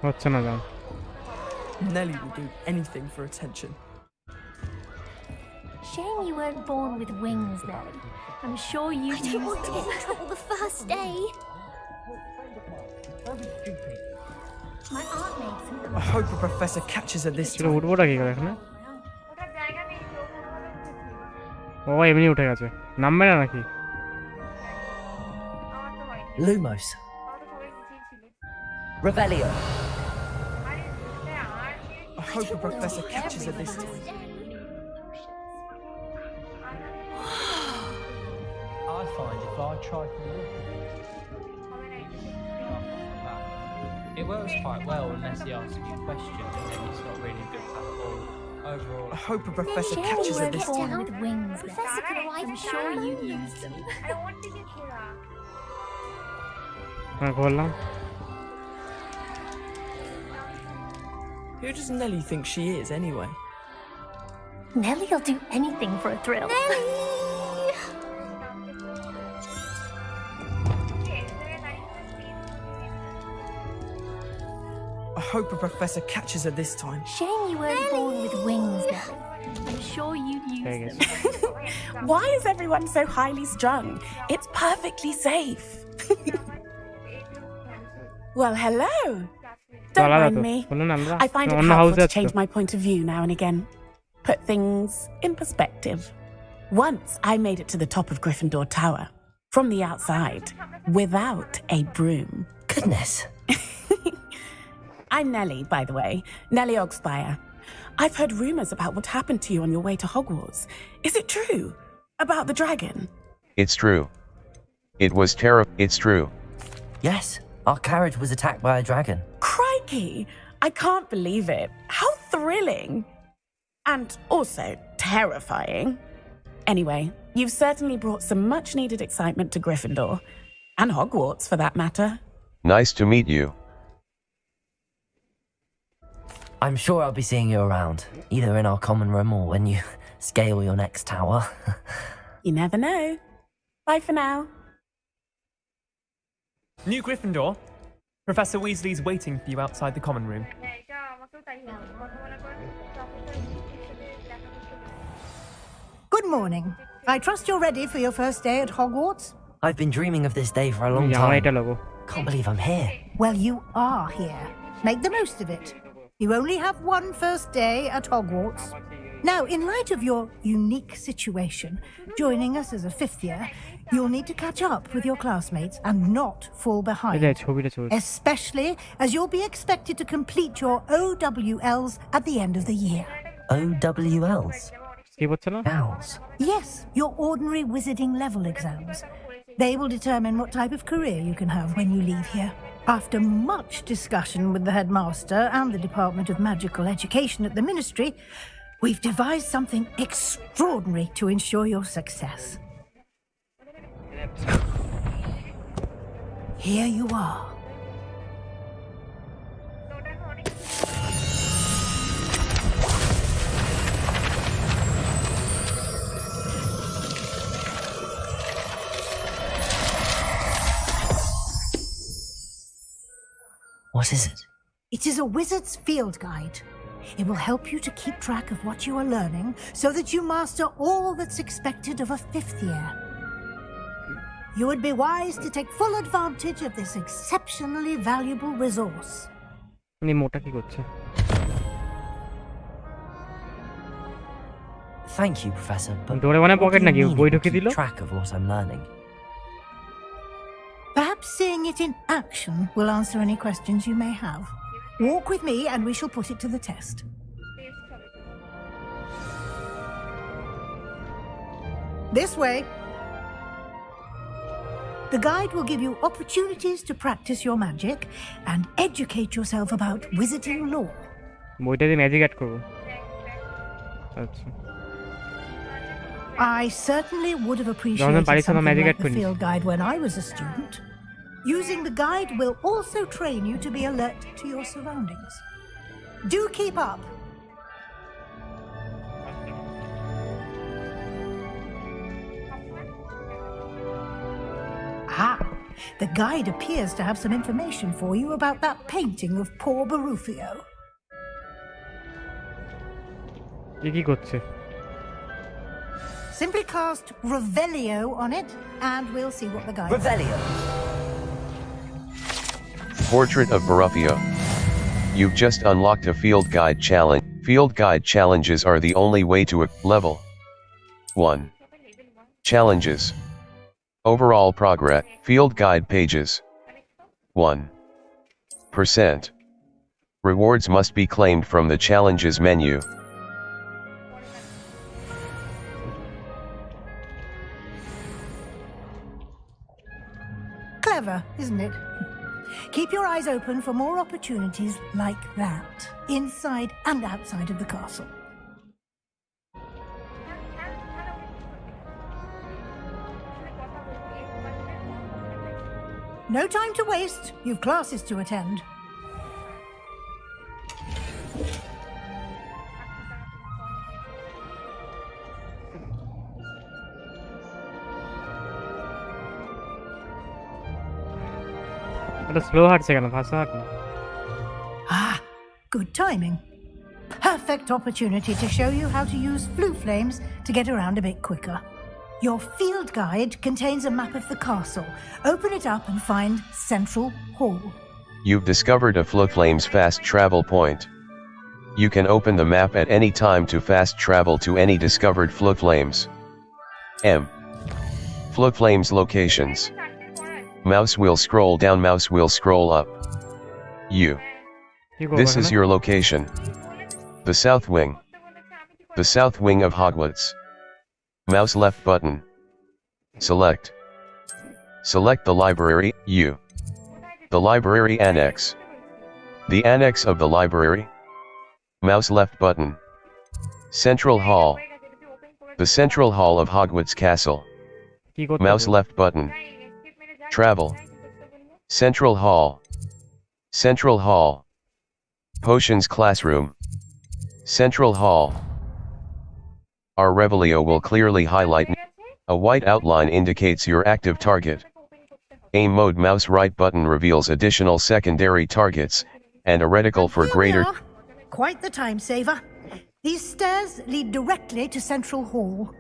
হচ্ছে না জান। Nelly will do anything for attention. Shame you weren't born with wings, Nelly. I'm sure you'd use them. I don't want to get in trouble the first day. My aunt made some. I hope a professor catches her this time. উঠবোটা কি করে এখানে? ও এমনি উঠে গেছে, নামবে না নাকি? Lumos. Revelio. I hope a professor catches her this time. I find if I try to look it works quite well unless he asks you questions and then it's not really good at all. Overall, I hope a professor catches her this time. With wings, Professor could arrive. I'm sure you'd use them. বললাম। Who does Nelly think she is, anyway? Nelly'll do anything for a thrill. Nelly! I hope a professor catches her this time. Shame you weren't born with wings, Nelly. I'm sure you'd use them. Why is everyone so highly strung? It's perfectly safe. Well, hello. Don't mind me. I find it helpful to change my point of view now and again. Put things in perspective. Once I made it to the top of Gryffindor Tower, from the outside, without a broom. Goodness. I'm Nellie, by the way. Nellie Ogspire. I've heard rumours about what happened to you on your way to Hogwarts. Is it true? About the dragon? It's true. It was terrible. It's true. Yes, our carriage was attacked by a dragon. Crikey! I can't believe it. How thrilling! And also terrifying. Anyway, you've certainly brought some much-needed excitement to Gryffindor. And Hogwarts, for that matter. Nice to meet you. I'm sure I'll be seeing you around, either in our common room or when you scale your next tower. You never know. Bye for now. New Gryffindor. Professor Weasley's waiting for you outside the common room. Good morning. I trust you're ready for your first day at Hogwarts? I've been dreaming of this day for a long time. Can't believe I'm here. Well, you are here. Make the most of it. You only have one first day at Hogwarts. Now, in light of your unique situation, joining us as a fifth year, you'll need to catch up with your classmates and not fall behind. Especially as you'll be expected to complete your OWLs at the end of the year. OWLs? Owls? Yes, your ordinary wizarding level exams. They will determine what type of career you can have when you leave here. After much discussion with the headmaster and the Department of Magical Education at the Ministry, we've devised something extraordinary to ensure your success. Here you are. What is it? It is a wizard's field guide. It will help you to keep track of what you are learning so that you master all that's expected of a fifth year. You would be wise to take full advantage of this exceptionally valuable resource. Thank you, Professor, but what do you mean to keep track of what I'm learning? Perhaps seeing it in action will answer any questions you may have. Walk with me and we shall put it to the test. This way. The guide will give you opportunities to practice your magic and educate yourself about wizarding lore. I certainly would have appreciated something like the field guide when I was a student. Using the guide will also train you to be alert to your surroundings. Do keep up. Ah, the guide appears to have some information for you about that painting of poor Barufio. Simply cast Revelio on it, and we'll see what the guide says. Revelio. Portrait of Barufio. You've just unlocked a field guide challenge. Field guide challenges are the only way to level 1. Challenges. Overall progress. Field guide pages. 1%. Rewards must be claimed from the challenges menu. Clever, isn't it? Keep your eyes open for more opportunities like that, inside and outside of the castle. No time to waste. You've classes to attend. Ah, good timing. Perfect opportunity to show you how to use flue flames to get around a bit quicker. Your field guide contains a map of the castle. Open it up and find Central Hall. You've discovered a Fluflame's fast travel point. You can open the map at any time to fast travel to any discovered Fluflames. M. Float flames locations. Mouse wheel scroll down, mouse wheel scroll up. U. This is your location. The south wing. The south wing of Hogwarts. Mouse left button. Select. Select the library, U. The library annex. The annex of the library. Mouse left button. Central Hall. The central hall of Hogwarts Castle. Mouse left button. Travel. Central Hall. Central Hall. Potions classroom. Central Hall. Our Revelio will clearly highlight. A white outline indicates your active target. Aim mode, mouse right button reveals additional secondary targets, and a reticle for greater. Quite the time saver. These stairs lead directly to Central Hall.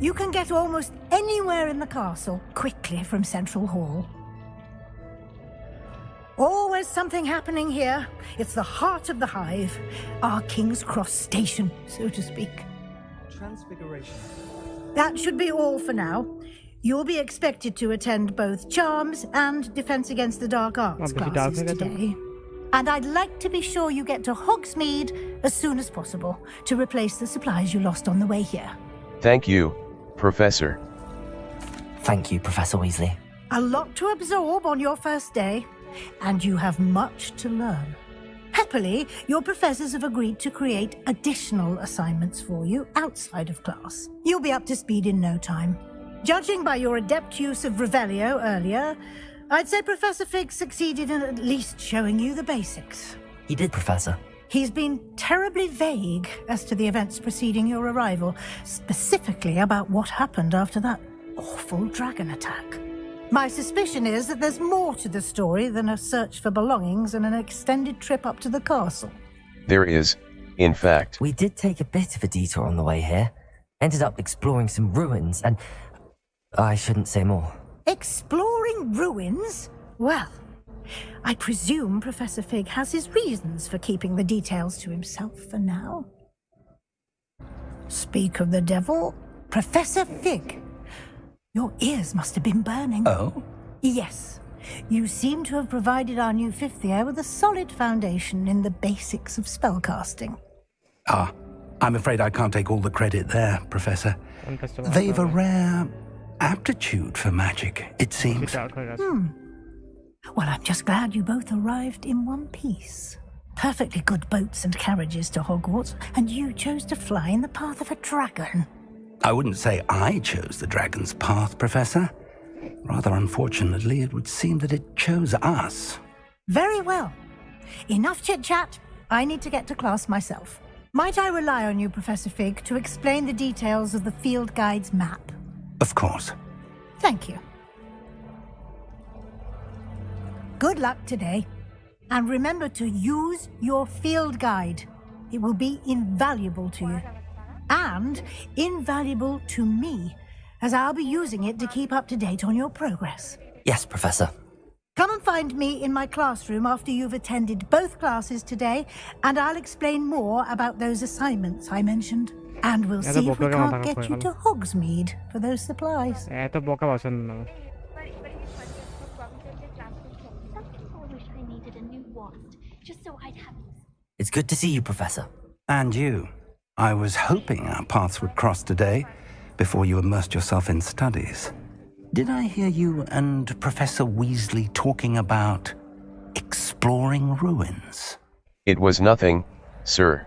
You can get almost anywhere in the castle quickly from Central Hall. Always something happening here. It's the heart of the hive, our King's Cross station, so to speak. Transfiguration. That should be all for now. You'll be expected to attend both Charms and Defense Against the Dark Arts classes today. And I'd like to be sure you get to Hogsmeade as soon as possible to replace the supplies you lost on the way here. Thank you, Professor. Thank you, Professor Weasley. A lot to absorb on your first day, and you have much to learn. Happily, your professors have agreed to create additional assignments for you outside of class. You'll be up to speed in no time. Judging by your adept use of Revelio earlier, I'd say Professor Fig succeeded in at least showing you the basics. He did, Professor. He's been terribly vague as to the events preceding your arrival, specifically about what happened after that awful dragon attack. My suspicion is that there's more to the story than a search for belongings and an extended trip up to the castle. There is, in fact. We did take a bit of a detour on the way here. Ended up exploring some ruins and... I shouldn't say more. Exploring ruins? Well, I presume Professor Fig has his reasons for keeping the details to himself for now. Speak of the devil, Professor Fig. Your ears must have been burning. Oh? Yes. You seem to have provided our new fifth year with a solid foundation in the basics of spellcasting. Ah, I'm afraid I can't take all the credit there, Professor. They've a rare aptitude for magic, it seems. Well, I'm just glad you both arrived in one piece. Perfectly good boats and carriages to Hogwarts, and you chose to fly in the path of a dragon. I wouldn't say I chose the dragon's path, Professor. Rather unfortunately, it would seem that it chose us. Very well. Enough chit-chat. I need to get to class myself. Might I rely on you, Professor Fig, to explain the details of the field guide's map? Of course. Thank you. Good luck today. And remember to use your field guide. It will be invaluable to you. And invaluable to me, as I'll be using it to keep up to date on your progress. Yes, Professor. Come and find me in my classroom after you've attended both classes today, and I'll explain more about those assignments I mentioned. And we'll see if we can't get you to Hogsmeade for those supplies. It's good to see you, Professor. And you. I was hoping our paths would cross today, before you immersed yourself in studies. Did I hear you and Professor Weasley talking about exploring ruins? It was nothing, sir.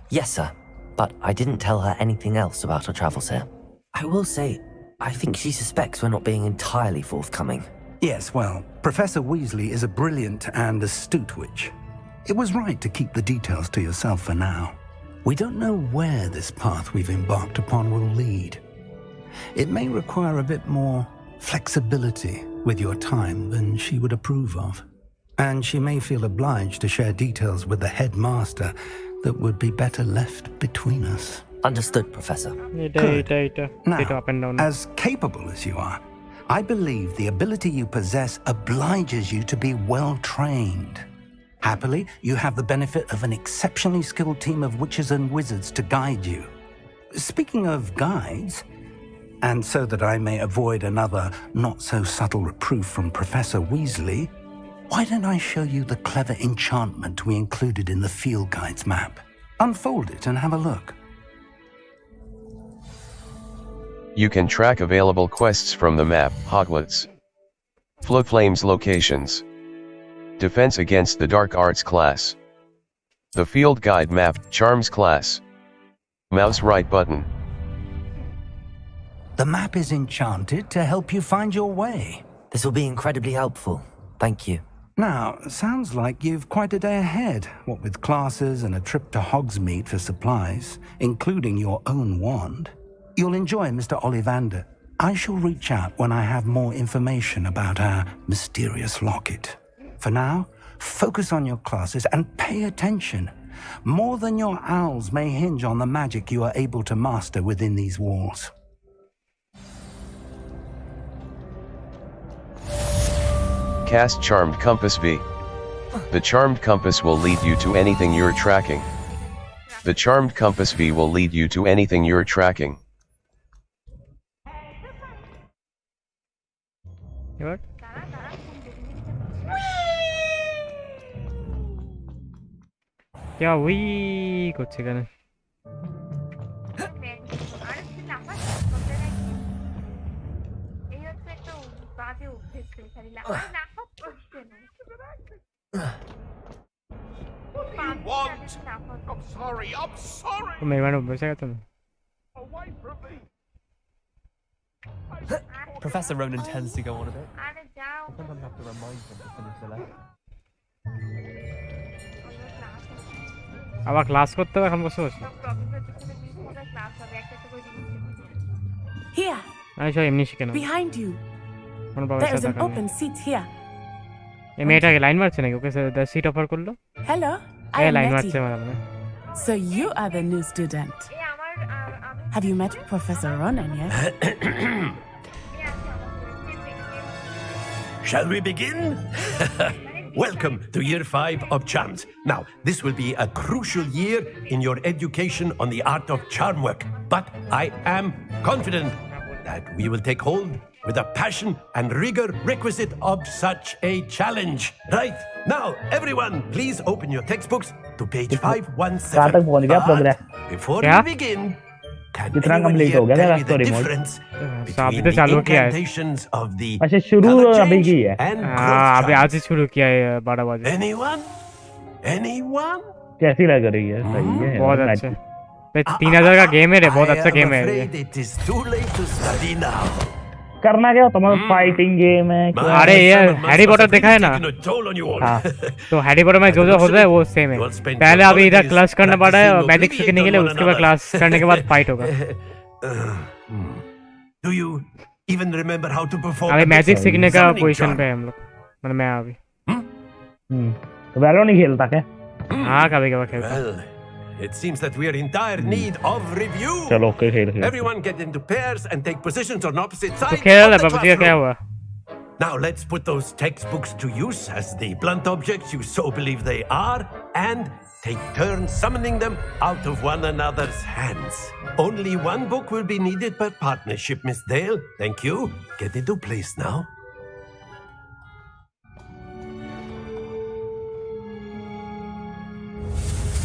Yes, sir. But I didn't tell her anything else about our travels here. I will say, I think she suspects we're not being entirely forthcoming. Yes, well, Professor Weasley is a brilliant and astute witch. It was right to keep the details to yourself for now. We don't know where this path we've embarked upon will lead. It may require a bit more flexibility with your time than she would approve of. And she may feel obliged to share details with the headmaster that would be better left between us. Understood, Professor. Good. Now, as capable as you are, I believe the ability you possess obliges you to be well-trained. Happily, you have the benefit of an exceptionally skilled team of witches and wizards to guide you. Speaking of guides, and so that I may avoid another not-so-subtle reproof from Professor Weasley, why don't I show you the clever enchantment we included in the field guide's map? Unfold it and have a look. You can track available quests from the map. Hogwarts. Fluflame's locations. Defense against the Dark Arts class. The field guide map. Charms class. Mouse right button. The map is enchanted to help you find your way. This will be incredibly helpful. Thank you. Now, sounds like you've quite a day ahead, what with classes and a trip to Hogsmeade for supplies, including your own wand. You'll enjoy Mr. Ollivander. I shall reach out when I have more information about our mysterious locket. For now, focus on your classes and pay attention. More than your owls may hinge on the magic you are able to master within these walls. Cast Charmed Compass V. The Charmed Compass will lead you to anything you're tracking. The Charmed Compass V will lead you to anything you're tracking. What? क्या वही कुछ करना तो मेहमान बचा तुम Professor Ronan tends to go on a bit. I sometimes have to remind him to finish the lesson. আবার class করতে হবে এখন বসে বসে Here. আমি সব এমনি শিখে নেব Behind you. কোন বাবা There is সাথে an open seat here. এই মেয়েটাকে লাইন মারছে নাকি ওকে সিট অফার করলো Hello. I am line Nettie. মারছে মানে So you are the new student. Have you met Professor Ronan yet? Shall we begin? Welcome to Year 5 of Charms. Now, this will be a crucial year in your education on the art of charm work. But I am confident that we will take hold with the passion and rigor requisite of such a challenge. Right, now, everyone, please open your textbooks to page 517. But before we begin, can anyone here tell me the difference between the incantations of the color and अभी आज ही शुरू किया है 12 बजे Anyone? Anyone? कैसी लग रही है सही है बहुत अच्छा 3000 का गेम है रे बहुत अच्छा गेम है ये It is too late to study now. करना क्या तुम्हारा फाइटिंग गेम है अरे यार हैरी पॉटर देखा है ना हाँ तो हैरी पॉटर में जो जो होता है वो सेम है पहले अभी इधर क्लास करना पड़ा है और मैजिक सीखने के लिए उसके बाद क्लास करने के बाद फाइट होगा Do you even remember how to perform? अभी मैजिक सीखने का पोजीशन पे है हम लोग मतलब मैं अभी तो वैलो नहीं खेलता क्या हाँ कभी कभी खेलता Well, it seems that we are in dire need of review. चलो ओके खेल Everyone get into pairs and take positions on opposite तो sides खेल of है the बाबू जी क्या हुआ classroom. Now let's put those textbooks to use as the blunt objects you so believe they are, and take turns summoning them out of one another's hands. Only one book will be needed per partnership, Miss Dale. Thank you. Get into place now.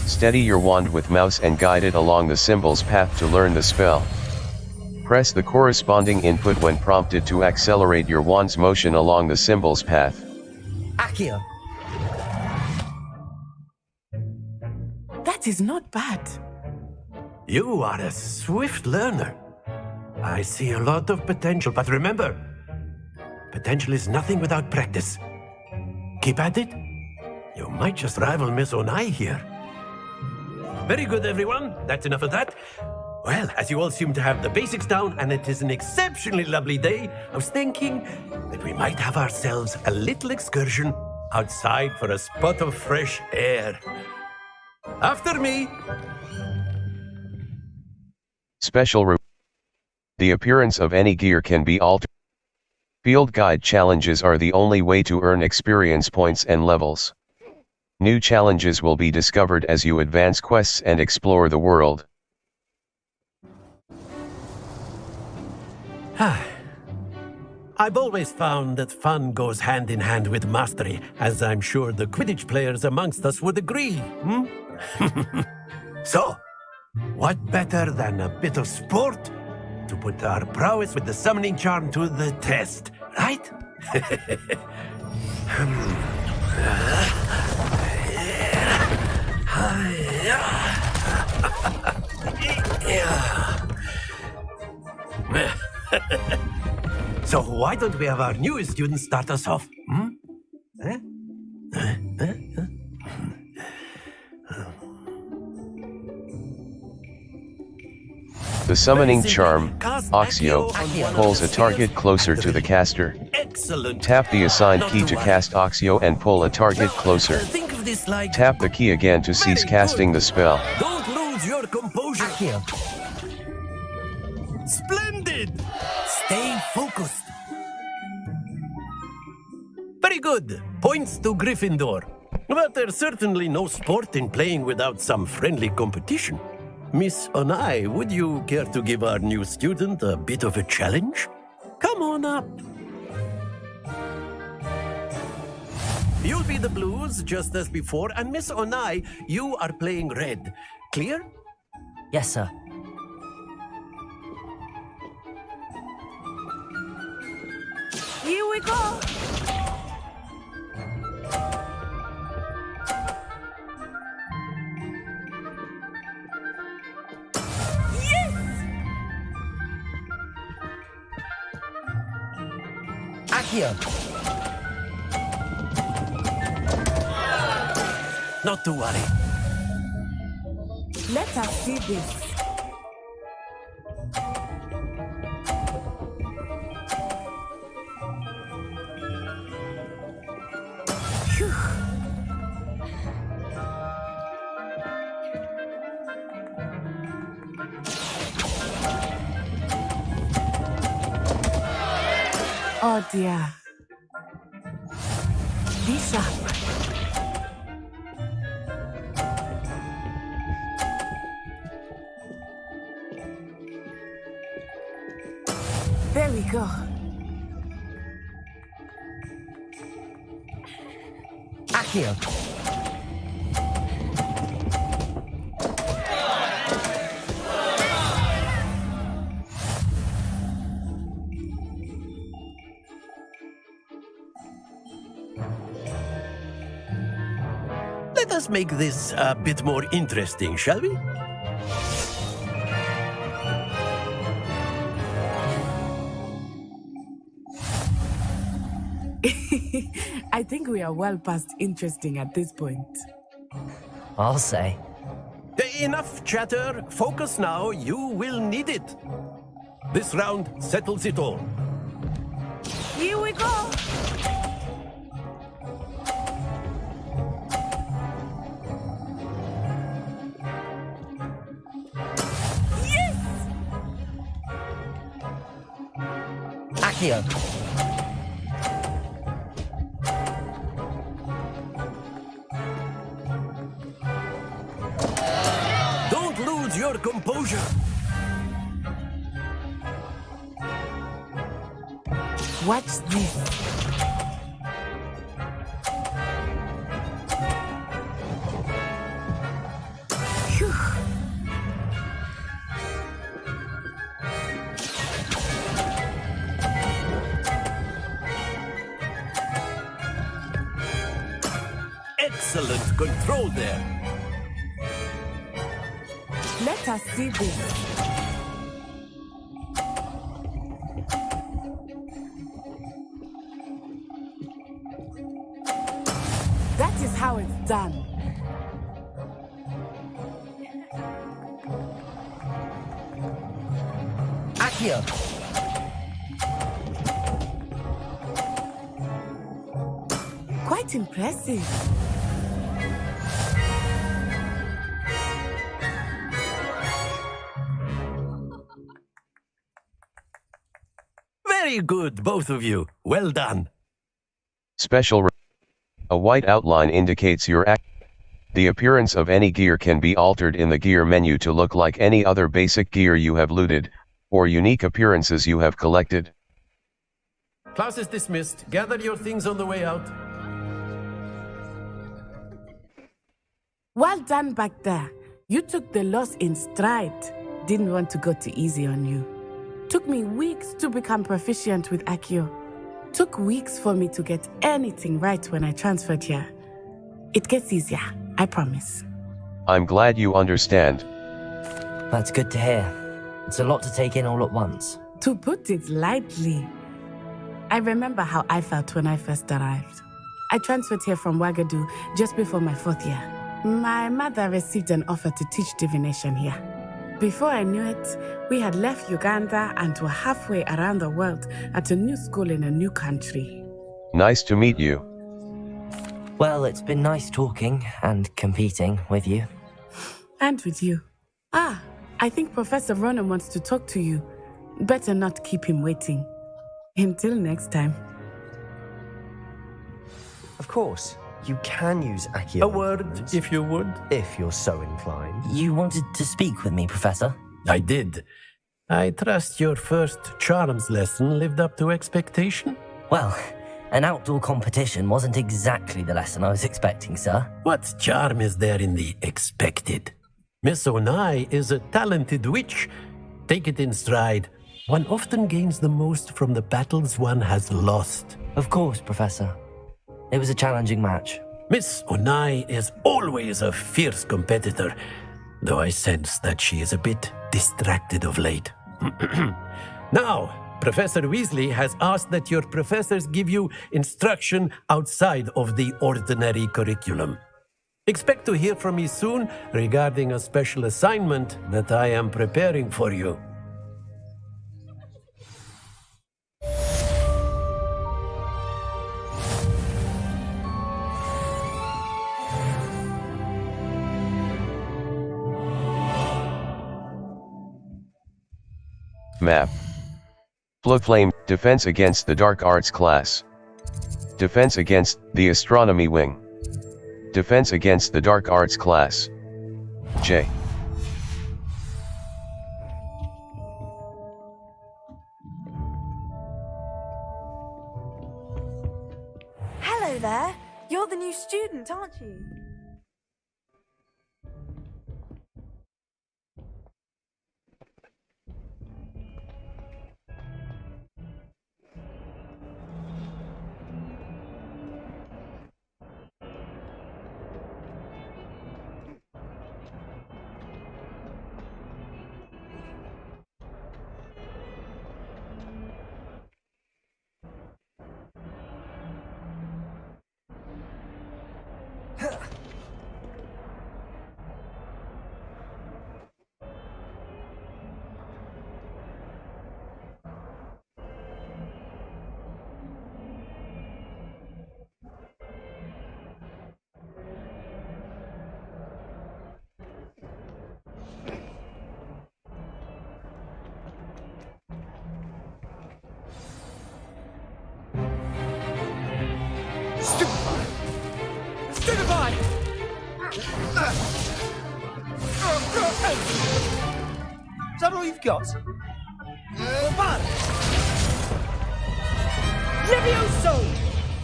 Steady your wand with mouse and guide it along the symbol's path to learn the spell. Press the corresponding input when prompted to accelerate your wand's motion along the symbol's path. Accio. That is not bad. You are a swift learner. I see a lot of potential, but remember, potential is nothing without practice. Keep at it. You might just rival Miss Onai here. Very good, everyone. That's enough of that. Well, as you all seem to have the basics down, and it is an exceptionally lovely day, I was thinking that we might have ourselves a little excursion outside for a spot of fresh air. After me. Special The appearance of any gear can be altered. Field guide challenges are the only way to earn experience points and levels. New challenges will be discovered as you advance quests and explore the world. I've always found that fun goes hand in hand with mastery, as I'm sure the Quidditch players amongst us would agree. So, what better than a bit of sport to put our prowess with the summoning charm to the test, right? So why don't we have our newest student start us off? The summoning charm, Oxio, pulls a target closer to the caster. Tap the assigned key to cast Oxio and pull a target closer. Tap the key again to cease casting the spell. Don't lose your composure. Splendid! Stay focused. Very good. Points to Gryffindor. But there's certainly no sport in playing without some friendly competition. Miss Onai, would you care to give our new student a bit of a challenge? Come on up. You'll be the blues, just as before, and Miss Onai, you are playing red. Clear? Yes, sir. Here we go! Accio! Not to worry. Let us see this. Phew. Oh dear. Be sharp. There we go. Accio! Let us make this a bit more interesting, shall we? I think we are well past interesting at this point. I'll say. Enough chatter. Focus now. You will need it. This round settles it all. Here we go. Yes! Accio! Don't lose your composure. Watch this. Phew. Excellent control there. Let us see this. That is how it's done. Accio! Quite impressive. Very good, both of you. Well done. Special. A white outline indicates your act. The appearance of any gear can be altered in the gear menu to look like any other basic gear you have looted, or unique appearances you have collected. Class is dismissed. Gather your things on the way out. Well done back there. You took the loss in stride. Didn't want to go too easy on you. Took me weeks to become proficient with Accio. Took weeks for me to get anything right when I transferred here. It gets easier, I promise. I'm glad you understand. That's good to hear. It's a lot to take in all at once. To put it lightly, I remember how I felt when I first arrived. I transferred here from Wagadu just before my 4th year. My mother received an offer to teach divination here. Before I knew it, we had left Uganda and were halfway around the world at a new school in a new country. Nice to meet you. Well, it's been nice talking and competing with you. And with you. I think Professor Ronan wants to talk to you. Better not keep him waiting. Until next time. Of course, you can use Accio. A word, if you would. If you're so inclined. You wanted to speak with me, Professor? I did. I trust your first charms lesson lived up to expectation? Well, an outdoor competition wasn't exactly the lesson I was expecting, sir. What charm is there in the expected? Miss Onai is a talented witch. Take it in stride. One often gains the most from the battles one has lost. Of course, Professor. It was a challenging match. Miss Onai is always a fierce competitor, though I sense that she is a bit distracted of late. Now, Professor Weasley has asked that your professors give you instruction outside of the ordinary curriculum. Expect to hear from me soon regarding a special assignment that I am preparing for you. Map. Blue Flame, Defense against the Dark Arts class. Defense against the Astronomy wing. Defense against the Dark Arts class. J. Hello there. You're the new student, aren't you? Stupefy! Is that all you've got? Bad! Levioso!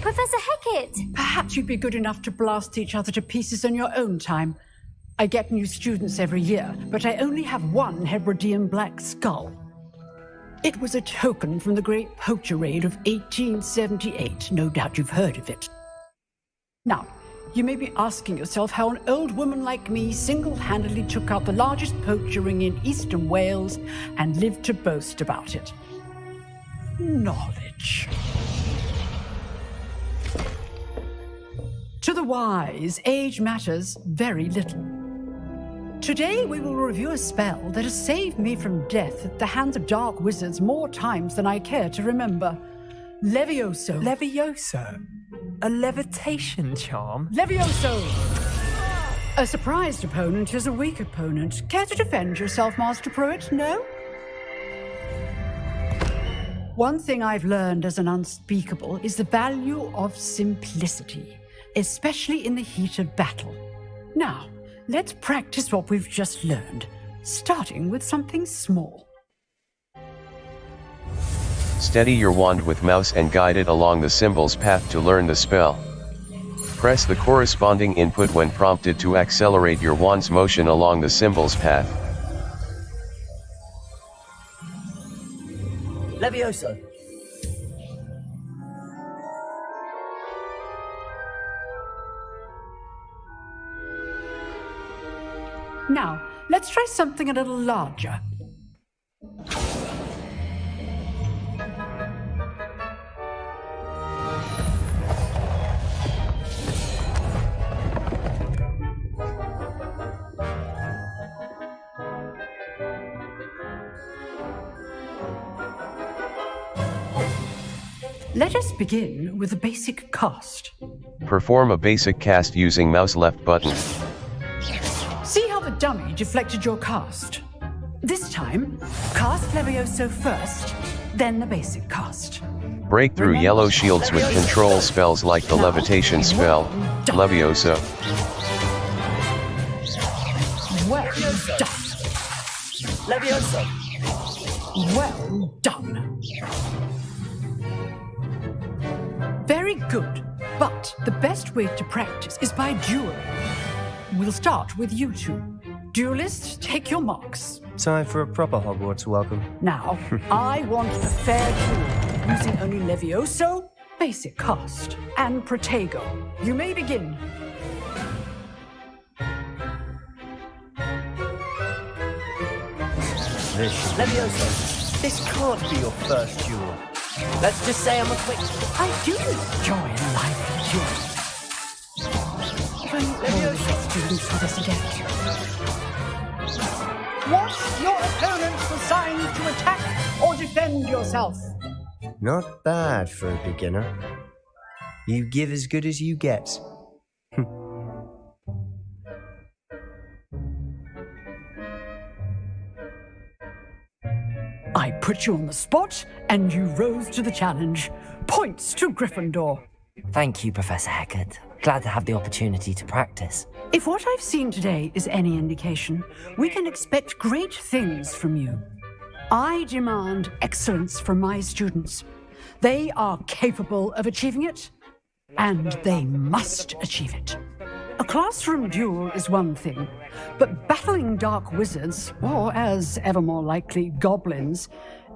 Professor Hecat! Perhaps you'd be good enough to blast each other to pieces in your own time. I get new students every year, but I only have one Hebridean black skull. It was a token from the Great Poacher Raid of 1878. No doubt you've heard of it. Now, you may be asking yourself how an old woman like me single-handedly took out the largest poacher ring in eastern Wales and lived to boast about it. Knowledge. To the wise, age matters very little. Today we will review a spell that has saved me from death at the hands of dark wizards more times than I care to remember. Levioso. Levioso? A levitation charm? Levioso! A surprised opponent is a weak opponent. Care to defend yourself, Master Pruitt? No? One thing I've learned as an unspeakable is the value of simplicity, especially in the heat of battle. Now, let's practice what we've just learned, starting with something small. Steady your wand with mouse and guide it along the symbol's path to learn the spell. Press the corresponding input when prompted to accelerate your wand's motion along the symbol's path. Levioso. Now, let's try something a little larger. Let us begin with a basic cast. Perform a basic cast using mouse left button. See how the dummy deflected your cast? This time, cast Levioso first, then the basic cast. Break through yellow shields with control spells like the levitation spell, Levioso. Well done. Levioso. Well done. Very good, but the best way to practice is by dueling. We'll start with you two. Duelists, take your marks. Time for a proper Hogwarts welcome. Now, I want a fair duel, using only Levioso, basic cast, and Protego. You may begin. Levioso, this can't be your first duel. Let's just say I'm a quick... I do enjoy a lively duel. Levioso students with us again. Watch your opponent's assigned to attack or defend yourself. Not bad for a beginner. You give as good as you get. I put you on the spot, and you rose to the challenge. Points to Gryffindor. Thank you, Professor Hecat. Glad to have the opportunity to practice. If what I've seen today is any indication, we can expect great things from you. I demand excellence from my students. They are capable of achieving it, and they must achieve it. A classroom duel is one thing, but battling dark wizards, or as ever more likely, goblins,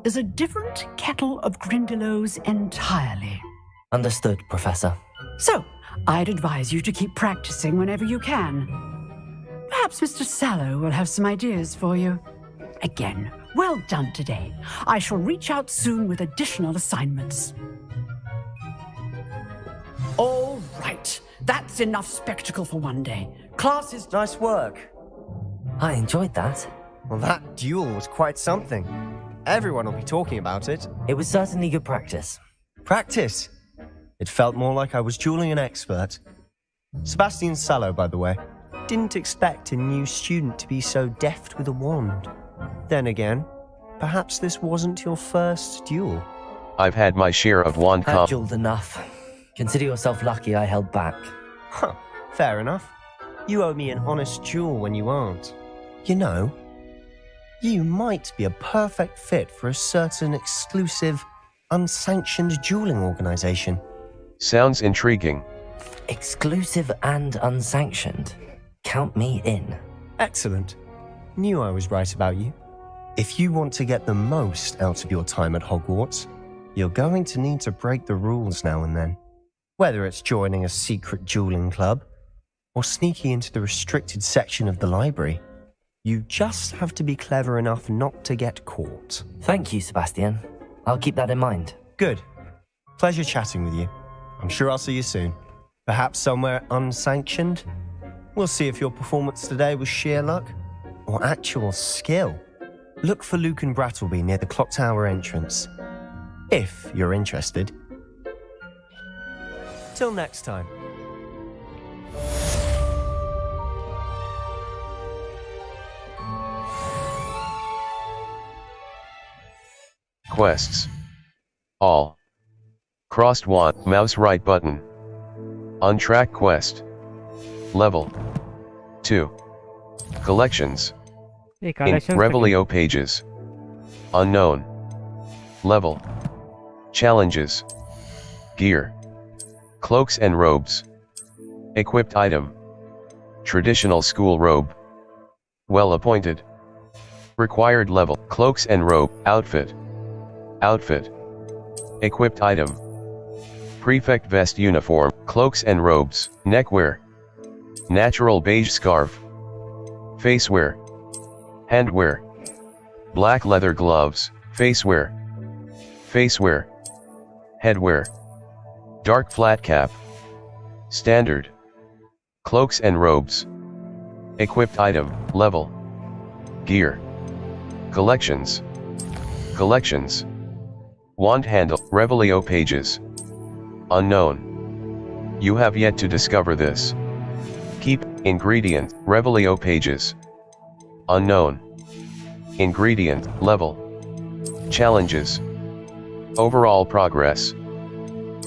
is a different kettle of Grindylows entirely. Understood, Professor. So, I'd advise you to keep practicing whenever you can. Perhaps Mr. Sallow will have some ideas for you. Again, well done today. I shall reach out soon with additional assignments. All right. That's enough spectacle for one day. Class is... Nice work. I enjoyed that. Well, that duel was quite something. Everyone will be talking about it. It was certainly good practice. Practice? It felt more like I was dueling an expert. Sebastian Sallow, by the way. Didn't expect a new student to be so deft with a wand. Then again, perhaps this wasn't your first duel. I've had my share of wand comp. I've dueled enough. Consider yourself lucky I held back. Huh, fair enough. You owe me an honest duel when you aren't. You know, you might be a perfect fit for a certain exclusive, unsanctioned dueling organization. Sounds intriguing. Exclusive and unsanctioned. Count me in. Excellent. Knew I was right about you. If you want to get the most out of your time at Hogwarts, you're going to need to break the rules now and then. Whether it's joining a secret dueling club or sneaking into the restricted section of the library, you just have to be clever enough not to get caught. Thank you, Sebastian. I'll keep that in mind. Good. Pleasure chatting with you. I'm sure I'll see you soon. Perhaps somewhere unsanctioned? We'll see if your performance today was sheer luck or actual skill. Look for Luke and Brattleby near the clock tower entrance, if you're interested. Till next time. Quests. All. Crossed wand, mouse right button. Untrack quest. Level 2. Collections. In Revelio pages. Unknown. Level Challenges. Gear. Cloaks and robes. Equipped item. Traditional school robe. Well appointed. Required level. Cloaks and robe. Outfit. Outfit. Equipped item. Prefect vest uniform. Cloaks and robes. Neckwear. Natural beige scarf. Facewear. Handwear. Black leather gloves. Facewear. Facewear. Headwear. Dark flat cap. Standard. Cloaks and robes. Equipped item. Level. Gear. Collections. Collections. Wand handle. Revelio pages. Unknown. You have yet to discover this. Keep. Ingredient. Revelio pages. Unknown. Ingredient. Level. Challenges. Overall progress.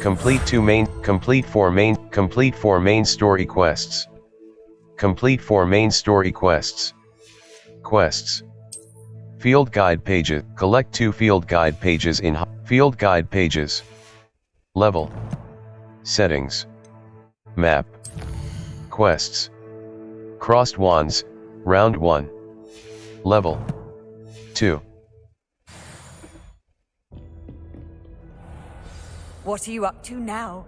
Complete 4 main story quests. Complete 4 main story quests. Quests. Field guide pages. Collect 2 field guide pages in field guide pages. Level. Settings. Map. Quests. Crossed wands, round 1. Level. 2. What are you up to now?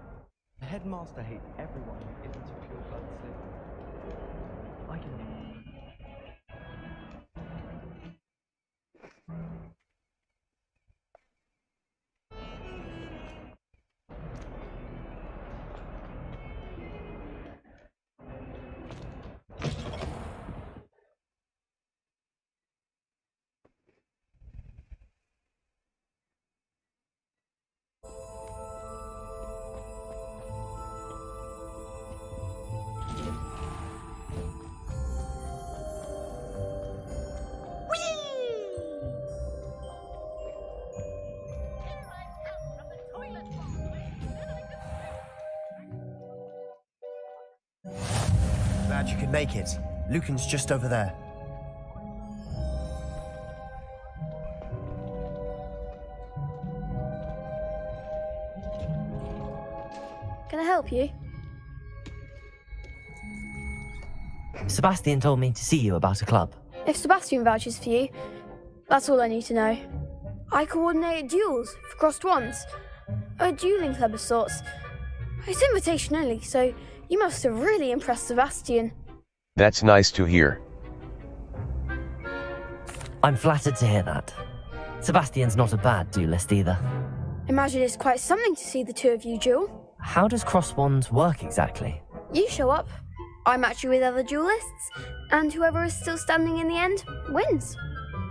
The headmaster hates everyone who isn't a pure blood Sith. I can. Glad you could make it. Lucan's just over there. Can I help you? Sebastian told me to see you about a club. If Sebastian vouches for you, that's all I need to know. I coordinate duels for crossed wands. A dueling club of sorts. It's invitation only, so you must have really impressed Sebastian. That's nice to hear. I'm flattered to hear that. Sebastian's not a bad duelist either. Imagine it's quite something to see the two of you duel. How does cross wands work exactly? You show up, I match you with other duelists, and whoever is still standing in the end wins.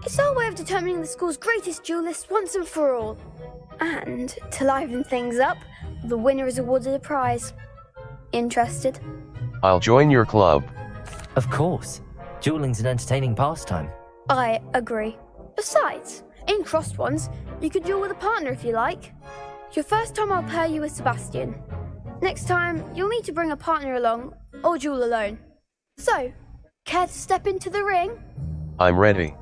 It's our way of determining the school's greatest duelist once and for all. And to liven things up, the winner is awarded a prize. Interested? I'll join your club. Of course. Dueling's an entertaining pastime. I agree. Besides, in crossed ones, you could duel with a partner if you like. Your first time I'll pair you with Sebastian. Next time, you'll need to bring a partner along, or duel alone. So, care to step into the ring? I'm ready.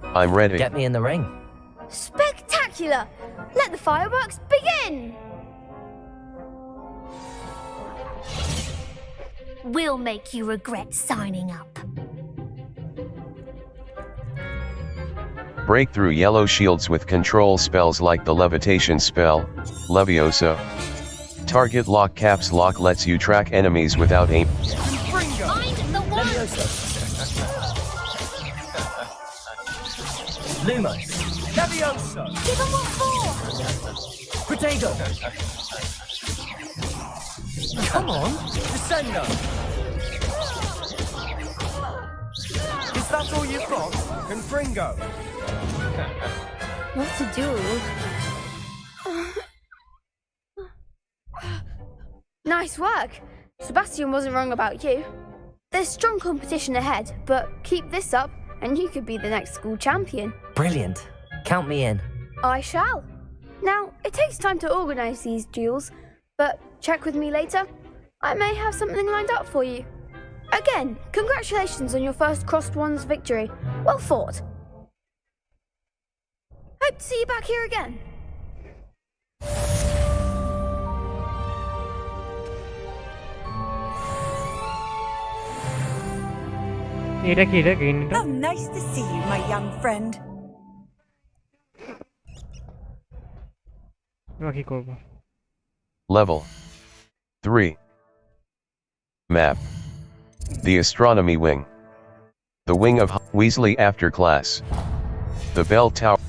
I'm ready. Get me in the ring. Spectacular! Let the fireworks begin! We'll make you regret signing up. Break through yellow shields with control spells like the levitation spell, Levioso. Target lock caps lock lets you track enemies without aim. Find the one! Lumos. Levioso! Give him what for! Protego! Come on. Descendo! Is that all you've got? Confringo! What to do? Nice work! Sebastian wasn't wrong about you. There's strong competition ahead, but keep this up and you could be the next school champion. Brilliant. Count me in. I shall. Now, it takes time to organise these duels, but check with me later. I may have something lined up for you. Again, congratulations on your first crossed wands victory. Well fought. Hope to see you back here again. এটা কি রে গ্রিনটা? How nice to see you, my young friend. কি করব? Level 3. Map. The Astronomy Wing. The wing of Weasley after class. The bell tower.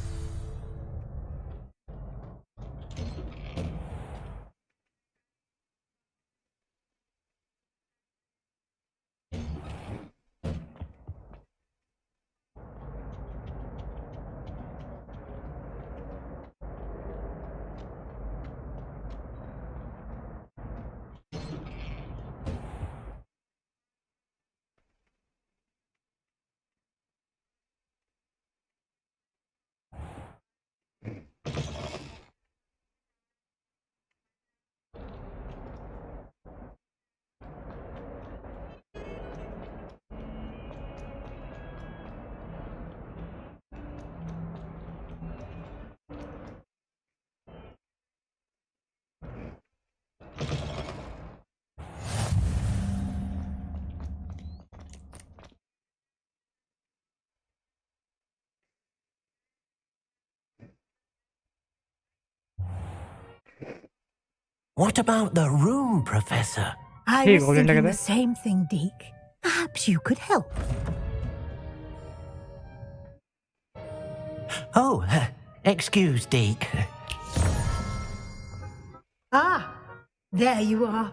What about the room, Professor? I was thinking the same thing, Deke. Perhaps you could help. Oh, excuse, Deke. Ah, there you are.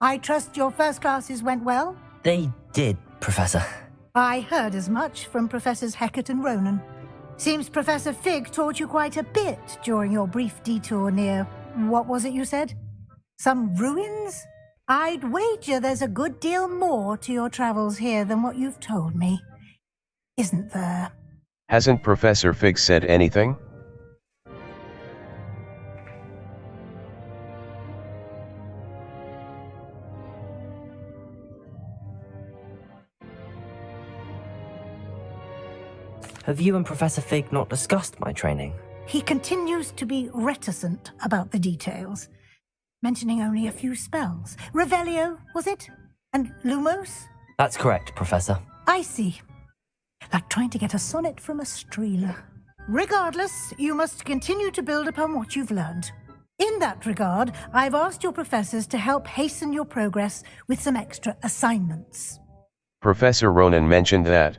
I trust your first classes went well? They did, Professor. I heard as much from Professors Hecat and Ronan. Seems Professor Fig taught you quite a bit during your brief detour near, what was it you said? Some ruins? I'd wager there's a good deal more to your travels here than what you've told me. Isn't there? Hasn't Professor Fig said anything? Have you and Professor Fig not discussed my training? He continues to be reticent about the details, mentioning only a few spells. Revelio, was it? And Lumos? That's correct, Professor. I see. Like trying to get a sonnet from a streeler. Regardless, you must continue to build upon what you've learned. In that regard, I've asked your professors to help hasten your progress with some extra assignments. Professor Ronan mentioned that.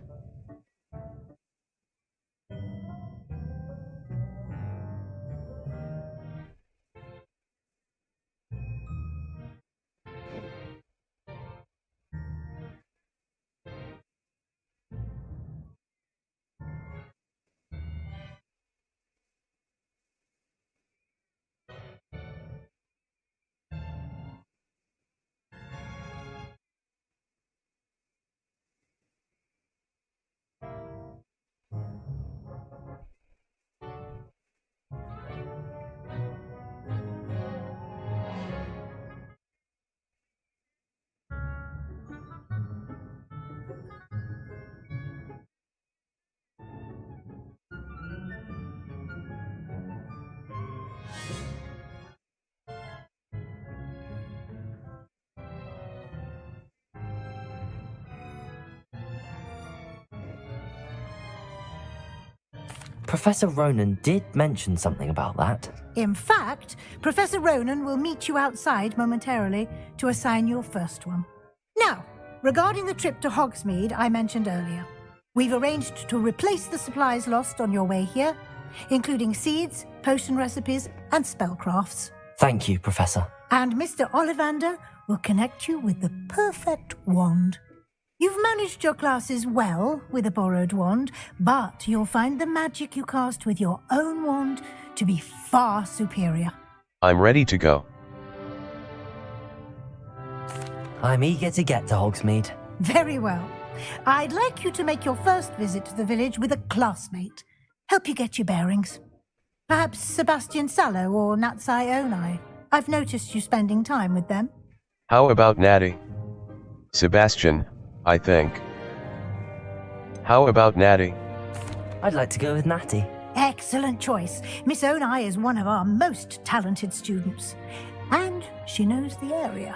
Professor Ronan did mention something about that. In fact, Professor Ronan will meet you outside momentarily to assign your first one. Now, regarding the trip to Hogsmeade I mentioned earlier, we've arranged to replace the supplies lost on your way here, including seeds, potion recipes, and spellcrafts. Thank you, Professor. And Mr. Ollivander will connect you with the perfect wand. You've managed your classes well with a borrowed wand, but you'll find the magic you cast with your own wand to be far superior. I'm ready to go. I'm eager to get to Hogsmeade. Very well. I'd like you to make your first visit to the village with a classmate. Help you get your bearings. Perhaps Sebastian Sallow or Natsai Onai. I've noticed you spending time with them. How about Natty? Sebastian, I think. How about Natty? I'd like to go with Natty. Excellent choice. Miss Onai is one of our most talented students. And she knows the area.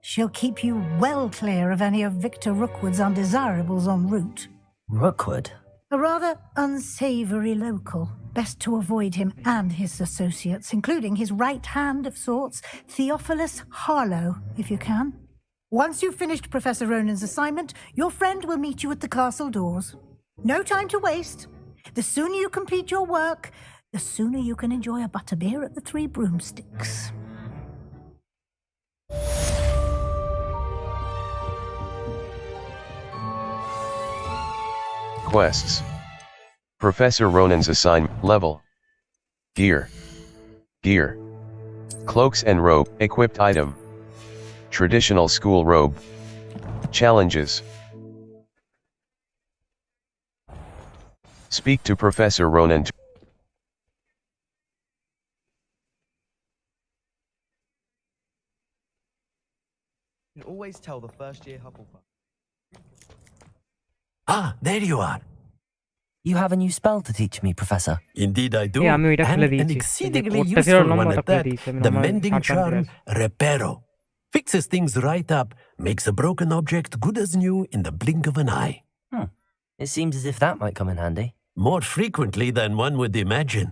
She'll keep you well clear of any of Victor Rookwood's undesirables en route. Rookwood? A rather unsavoury local. Best to avoid him and his associates, including his right hand of sorts, Theophilus Harlow, if you can. Once you've finished Professor Ronan's assignment, your friend will meet you at the castle doors. No time to waste. The sooner you complete your work, the sooner you can enjoy a butterbeer at the Three Broomsticks. Quests. Professor Ronan's assignment. Level. Gear. Gear. Cloaks and robe. Equipped item. Traditional school robe. Challenges. Speak to Professor Ronan. You can always tell the first year Hufflepuff. Ah, there you are. You have a new spell to teach me, Professor. Indeed I do. Yeah, আমি এটা And খুলে an দিয়েছি। exceedingly কোডটা ছিল useful one নম্বরটা at খুলে that. দিয়েছি আমি The নম্বর mending সাবধান করে charm Reparo. Fixes things right up, makes a broken object good as new in the blink of an eye. It seems as if that might come in handy. More frequently than one would imagine.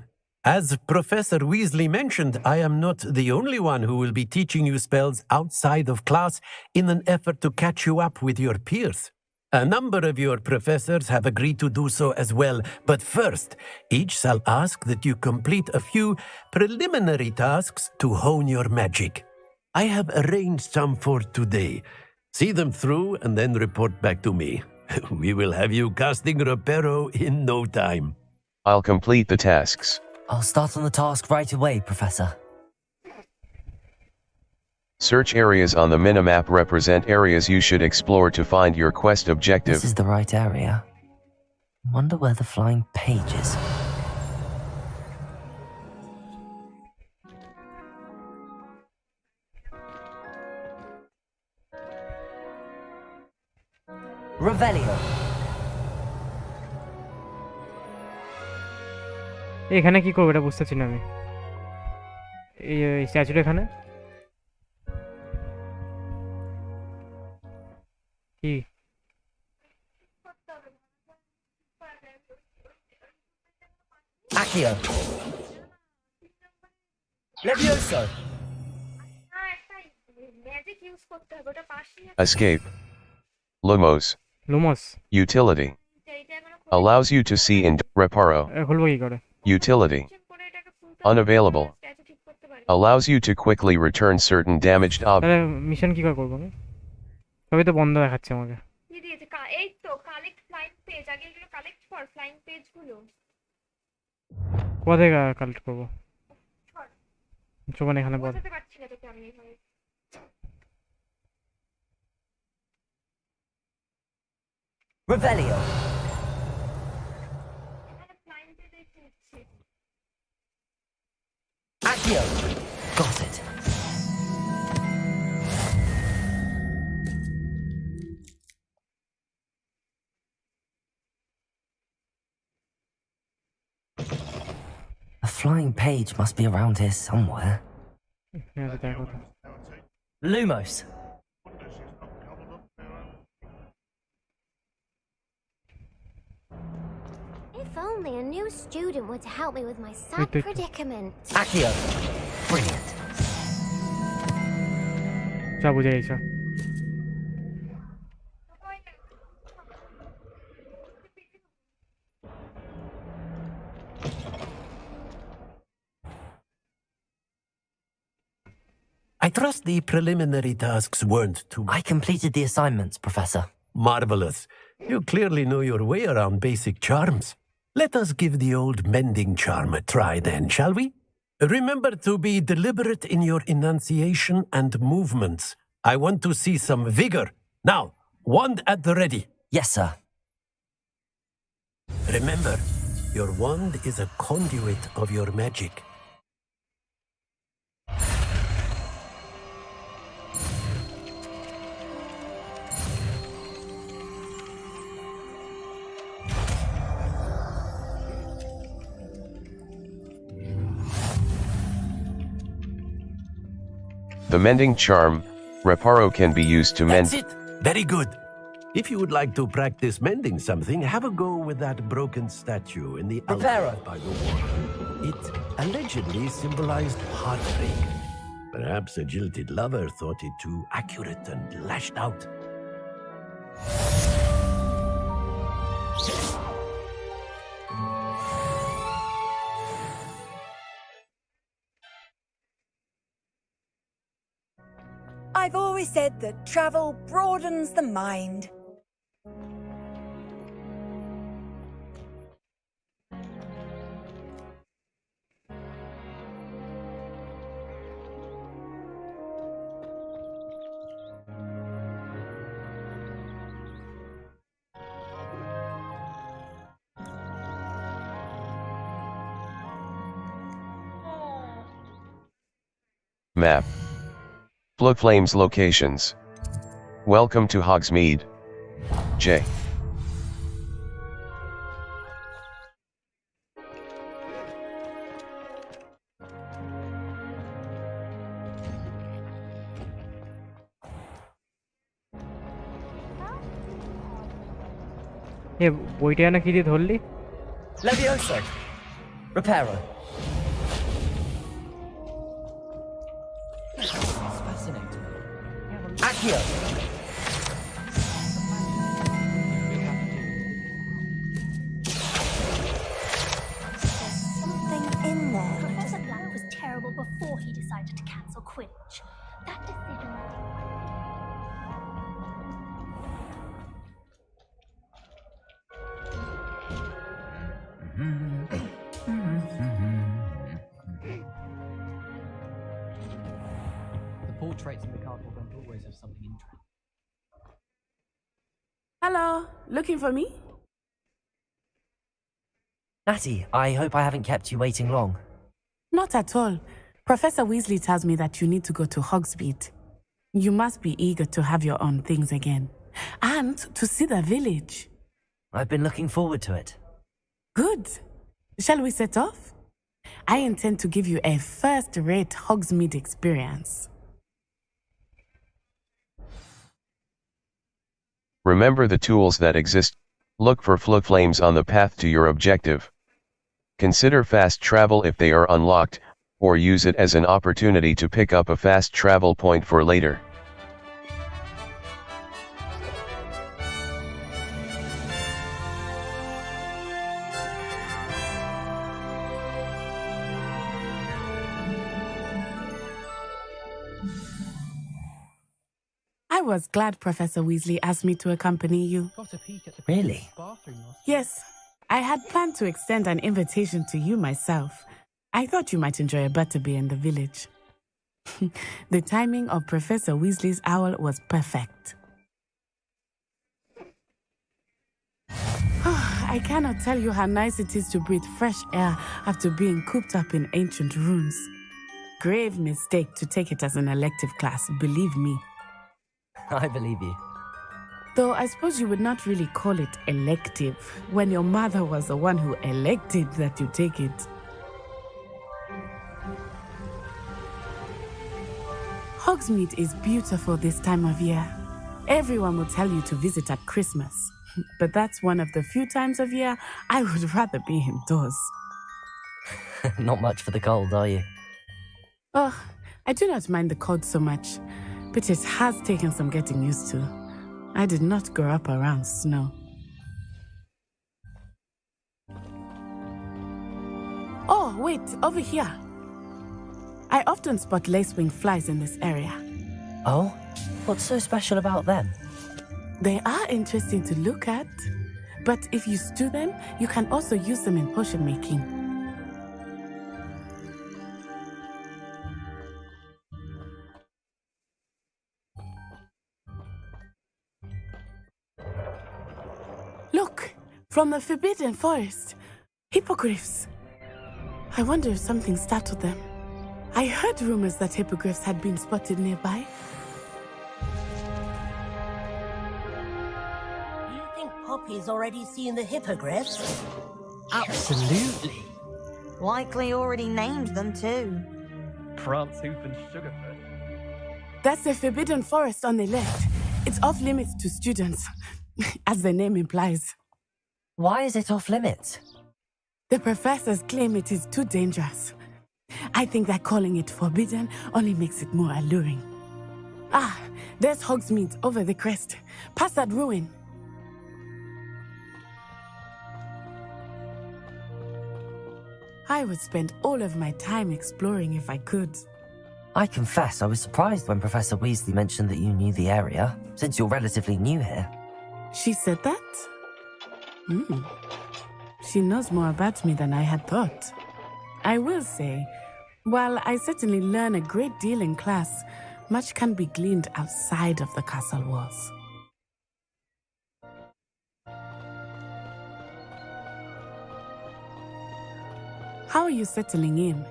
As Professor Weasley mentioned, I am not the only one who will be teaching you spells outside of class in an effort to catch you up with your peers. A number of your professors have agreed to do so as well, but first, each shall ask that you complete a few preliminary tasks to hone your magic. I have arranged some for today. See them through and then report back to me. We will have you casting Reparo in no time. I'll complete the tasks. I'll start on the task right away, Professor. Search areas on the minimap represent areas you should explore to find your quest objective. This is the right area. Wonder where the flying page is. Revelio. এখানে কি করব এটা বুঝতেছি না আমি। এই স্ট্যাচুটা এখানে কি Accio. Levioso. Escape. Lumos. Lumos. Utility. Allows you to see in Reparo. খুলবো কি করে? Utility. Unavailable. Allows you to quickly return certain damaged তাহলে objects. মিশন কি করে করব আমি? তবে তো বন্ধ দেখাচ্ছে আমাকে। কি দিয়েছে এই তো কালেক্ট ফ্লাইং পেজ আগে এগুলো কালেক্ট ফর ফ্লাইং পেজগুলো কোথা থেকে কালেক্ট করব? চোখানে এখানে বল। বুঝতে পারছি না তোকে আমি এইভাবে Revelio. Accio. Got it. A flying page must be around here somewhere. Lumos. If only a new student were to help me with my sad predicament. Accio. Brilliant. যা বুঝে গেছো। I trust the preliminary tasks weren't too much. I completed the assignments, Professor. Marvelous. You clearly know your way around basic charms. Let us give the old mending charm a try then, shall we? Remember to be deliberate in your enunciation and movements. I want to see some vigor. Now, wand at the ready. Yes, sir. Remember, your wand is a conduit of your magic. The mending charm, reparo, can be used to mend. That's it. Very good. If you would like to practice mending something, have a go with that broken statue in the alcove by the water. It allegedly symbolized heartbreak. Perhaps a jilted lover thought it too accurate and lashed out. I've always said that travel broadens the mind. Map. Flames locations. Welcome to Hogsmeade. J. এ বইটা না কি দিয়ে ধরলি? Levioso. Reparo. Fascinating. Accio. Something in there. Professor Black was terrible before he decided to cancel Quidditch. That decision. The portraits in the cardboard don't always have something interesting. Hello, looking for me? Natty, I hope I haven't kept you waiting long. Not at all. Professor Weasley tells me that you need to go to Hogsmeade. You must be eager to have your own things again. And to see the village. I've been looking forward to it. Good. Shall we set off? I intend to give you a first-rate Hogsmeade experience. Remember the tools that exist. Look for flames on the path to your objective. Consider fast travel if they are unlocked, or use it as an opportunity to pick up a fast travel point for later. I was glad Professor Weasley asked me to accompany you. Really? Yes, I had planned to extend an invitation to you myself. I thought you might enjoy a butterbeer in the village. The timing of Professor Weasley's owl was perfect. I cannot tell you how nice it is to breathe fresh air after being cooped up in ancient ruins. Grave mistake to take it as an elective class, believe me. I believe you. Though I suppose you would not really call it elective when your mother was the one who elected that you take it. Hogsmeade is beautiful this time of year. Everyone will tell you to visit at Christmas, but that's one of the few times of year I would rather be indoors. Not much for the cold, are you? Oh, I do not mind the cold so much, but it has taken some getting used to. I did not grow up around snow. Oh, wait, over here. I often spot lacewing flies in this area. Oh? What's so special about them? They are interesting to look at, but if you stew them, you can also use them in potion making. Look, from the Forbidden Forest, hippogriffs. I wonder if something startled them. I heard rumors that hippogriffs had been spotted nearby. You think Poppy's already seen the hippogriffs? Absolutely. Likely already named them too. Prantzhoof and Sugarfoot. That's the Forbidden Forest on the left. It's off limits to students, as the name implies. Why is it off limits? The professors claim it is too dangerous. I think that calling it forbidden only makes it more alluring. Ah, there's Hogsmeade over the crest, past that ruin. I would spend all of my time exploring if I could. I confess I was surprised when Professor Weasley mentioned that you knew the area, since you're relatively new here. She said that? She knows more about me than I had thought. I will say, while I certainly learn a great deal in class, much can be gleaned outside of the castle walls. How are you settling in?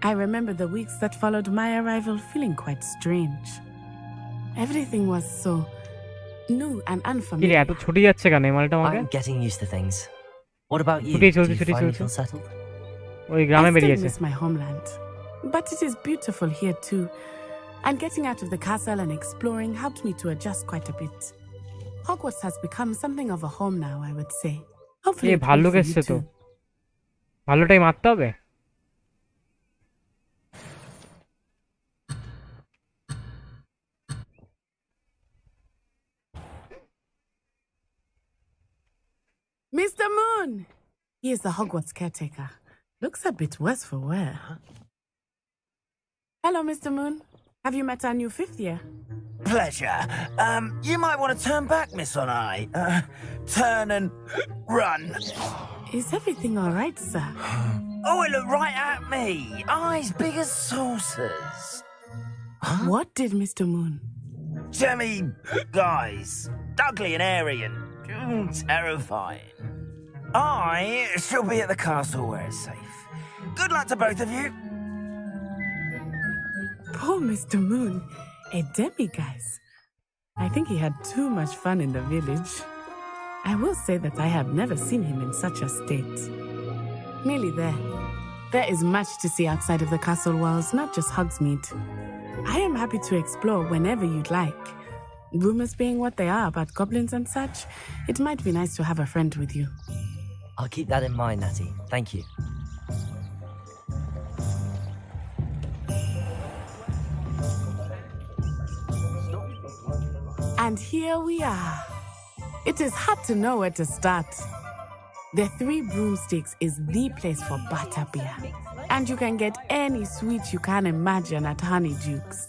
I remember the weeks that followed my arrival feeling quite strange. Everything was so new and unfamiliar. I'm getting used to things. What about you? Do you finally feel settled? I still miss my homeland, but it is beautiful here too. And getting out of the castle and exploring helped me to adjust quite a bit. Hogwarts has become something of a home now, I would say. Hopefully it will for you too. ভালোটাই মারতে হবে। Mr. Moon! He is the Hogwarts caretaker. Looks a bit worse for wear. Hello, Mr. Moon. Have you met our new fifth year? Pleasure. You might want to turn back, Miss On-Eye. Turn and run. Is everything all right, sir? Oh, it looked right at me. Eyes big as saucers. What did Mr. Moon? Jemmy guys. Ugly and airy and terrifying. I shall be at the castle where it's safe. Good luck to both of you. Poor Mr. Moon. A demiguise. I think he had too much fun in the village. I will say that I have never seen him in such a state. Nearly there. There is much to see outside of the castle walls, not just Hogsmeade. I am happy to explore whenever you'd like. Rumors being what they are about goblins and such, it might be nice to have a friend with you. I'll keep that in mind, Natty. Thank you. And here we are. It is hard to know where to start. The Three Broomsticks is the place for butterbeer. And you can get any sweet you can imagine at Honeyduke's.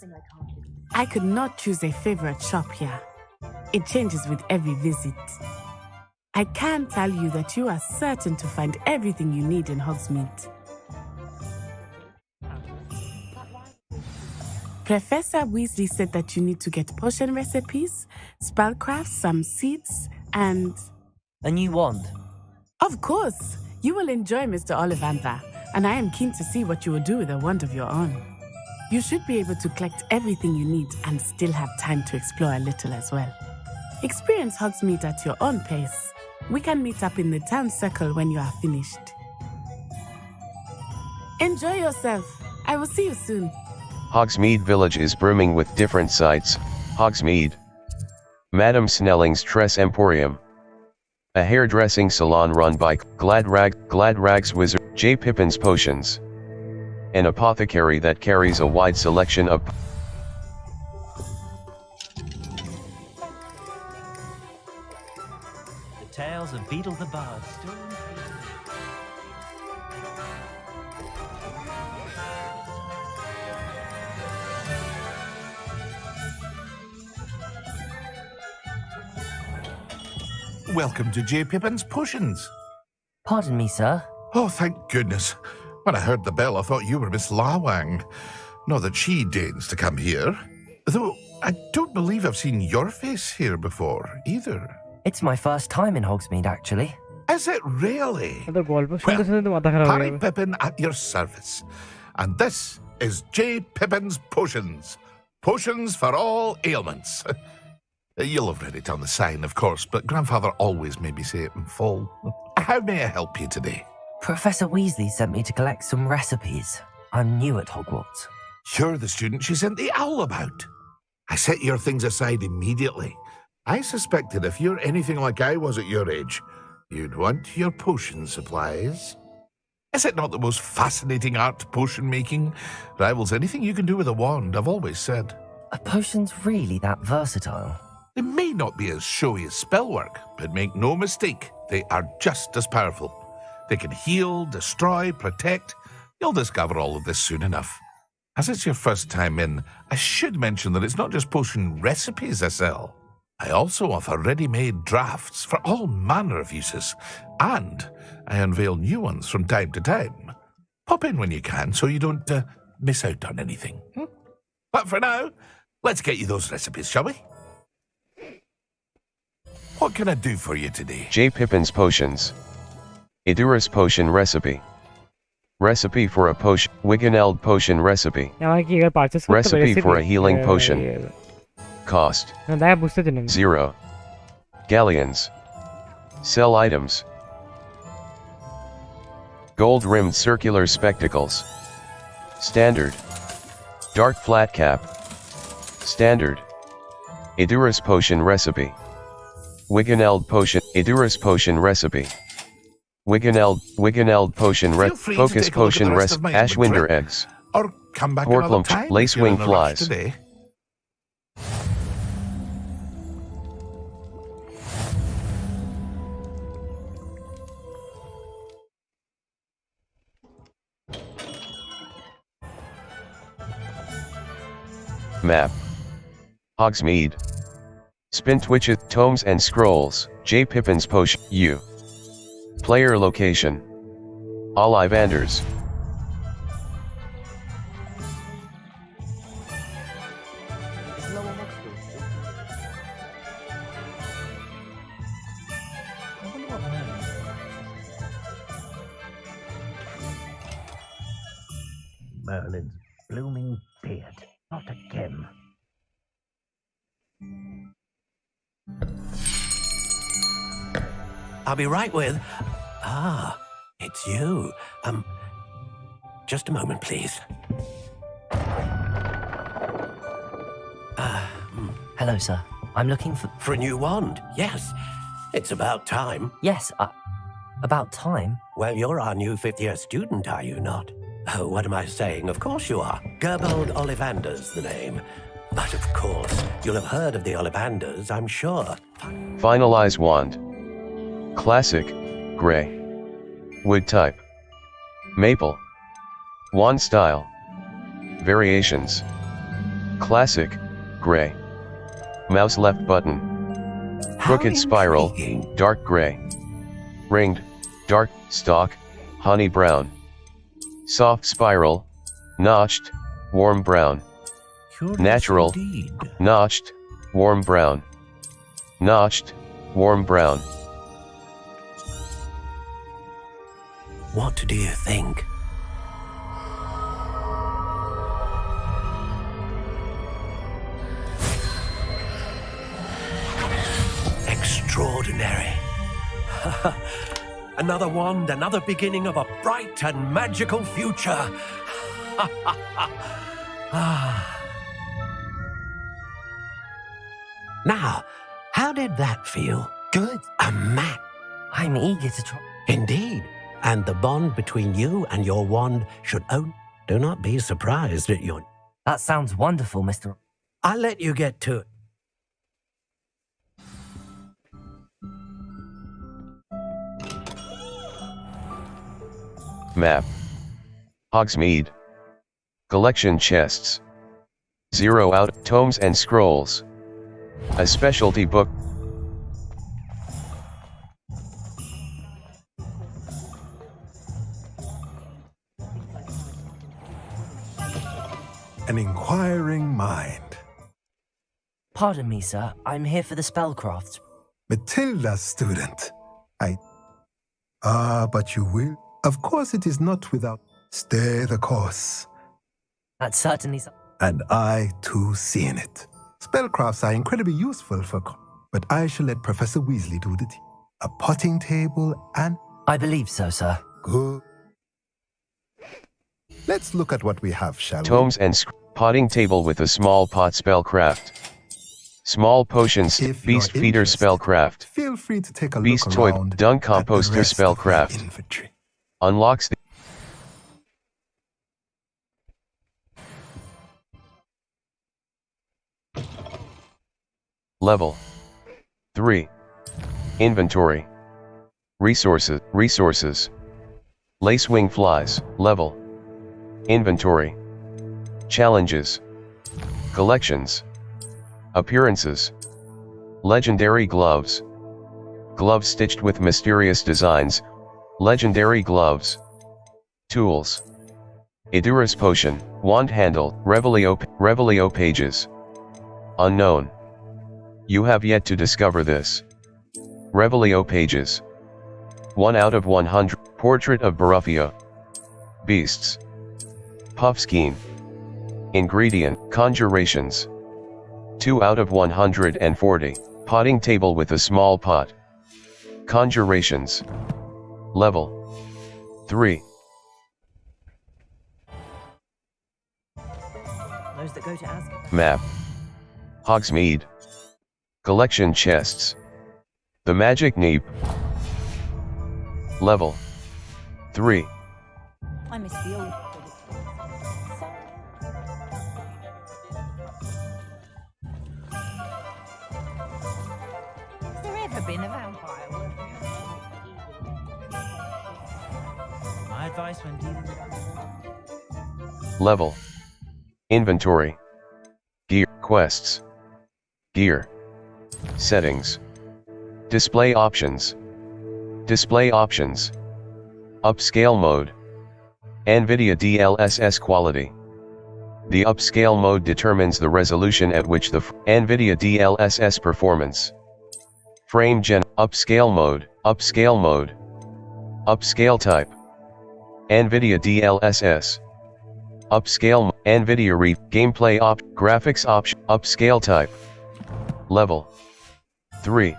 I could not choose a favorite shop here. It changes with every visit. I can tell you that you are certain to find everything you need in Hogsmeade. Professor Weasley said that you need to get potion recipes, spellcrafts, some seeds, and... A new wand? Of course! You will enjoy Mr. Ollivander, and I am keen to see what you will do with a wand of your own. You should be able to collect everything you need and still have time to explore a little as well. Experience Hogsmeade at your own pace. We can meet up in the town circle when you are finished. Enjoy yourself. I will see you soon. Hogsmeade Village is brimming with different sights. Hogsmeade. Madame Snelling's Tress Emporium. A hairdressing salon run by Gladrag's Wizard, J. Pippin's Potions. An apothecary that carries a wide selection of The tales of Beetle the Bard. Welcome to J. Pippin's Potions. Pardon me, sir. Oh, thank goodness. When I heard the bell, I thought you were Miss Lawang. Not that she deigns to come here. Though I don't believe I've seen your face here before, either. It's my first time in Hogsmeade, actually. Is it really? Well, Harry Pippin at your service. And this is J. Pippin's Potions. Potions for all ailments. You'll have read it on the sign, of course, but Grandfather always made me say it in full. How may I help you today? Professor Weasley sent me to collect some recipes. I'm new at Hogwarts. You're the student she sent the owl about. I set your things aside immediately. I suspected if you're anything like I was at your age, you'd want your potion supplies. Is it not the most fascinating art, potion making? Rivals anything you can do with a wand, I've always said. Are potions really that versatile? They may not be as showy as spellwork, but make no mistake, they are just as powerful. They can heal, destroy, protect. You'll discover all of this soon enough. As it's your first time in, I should mention that it's not just potion recipes I sell. I also offer ready-made drafts for all manner of uses, and I unveil new ones from time to time. Pop in when you can so you don't miss out on anything. But for now, let's get you those recipes, shall we? What can I do for you today? J. Pippin's Potions. Idurus Potion Recipe. Recipe for a potion. Wiggeneld Potion Recipe. Recipe for a healing potion. Cost 0. Galleons. Sell items. Gold-rimmed circular spectacles. Standard. Dark flat cap. Standard. Idurus Potion Recipe. Wiggeneld Potion. Idurus Potion Recipe. Wiggeneld Potion Focus Potion Recipe. Ashwinder Eggs. Or come back another time. Lacewing Flies. Today. Map. Hogsmeade. Spintwitches, Tomes and Scrolls, J. Pippin's Potion, U. Player location. Ollivanders. Merlin's blooming beard. Not again. I'll be right with... Ah, it's you. Just a moment, please. Hello, sir. I'm looking for... For a new wand, yes. It's about time. Yes, about time? Well, you're our new fifth-year student, are you not? Oh, what am I saying? Of course you are. Gerbold Ollivander's the name. But of course, you'll have heard of the Ollivanders, I'm sure. Finalize wand. Classic, gray. Wood type. Maple. Wand style. Variations. Classic, gray. Mouse left button. Crooked spiral, dark gray. Ringed, dark, stalk, honey brown. Soft spiral, notched, warm brown. Natural, notched, warm brown. Notched, warm brown. What do you think? Extraordinary. Another wand, another beginning of a bright and magical future. Now, how did that feel? Good. A map. I'm eager to try. Indeed. And the bond between you and your wand should own. Do not be surprised at your... That sounds wonderful, Mr. I'll let you get to it. Map. Hogsmeade. Collection chests. 0 out, Tomes and Scrolls. A specialty book. An inquiring mind. Pardon me, sir. I'm here for the spellcraft. Matilda's student. But you will. Of course it is not without. Stay the course. That's certainly so. And I, too, see in it. Spellcrafts are incredibly useful but I shall let Professor Weasley do the a potting table and... I believe so, sir. Good. Let's look at what we have, shall we? Tomes and Scrolls. Potting table with a small pot spellcraft. Small potions, beast feeder spellcraft. Feel free to take a Beast look toy, around dung at the composter rest of the spellcraft. inventory. Unlocks the Level 3. Inventory. Resources. Lacewing flies, level. Inventory. Challenges. Collections. Appearances. Legendary gloves. Gloves stitched with mysterious designs, legendary gloves. Tools. Idurus potion, wand handle, Revelio pages. Unknown. You have yet to discover this. Revelio pages. 1 out of 100, portrait of Baruffia. Beasts. Puffskein. Ingredient, conjurations. 2 out of 140, potting table with a small pot. Conjurations. Level 3. Those that go to Azkaban. Map. Hogsmeade. Collection chests. The Magic Neep. Level 3. I miss the old. Has there ever been a vampire? My advice when dealing with Level. Inventory. Gear. Quests. Gear. Settings. Display options. Display options. Upscale mode. NVIDIA DLSS quality. The upscale mode determines the resolution at which the NVIDIA DLSS performance. Frame gen. Upscale mode. Upscale mode. Upscale type. NVIDIA DLSS. Upscale. NVIDIA gameplay graphics option. Upscale type. Level 3.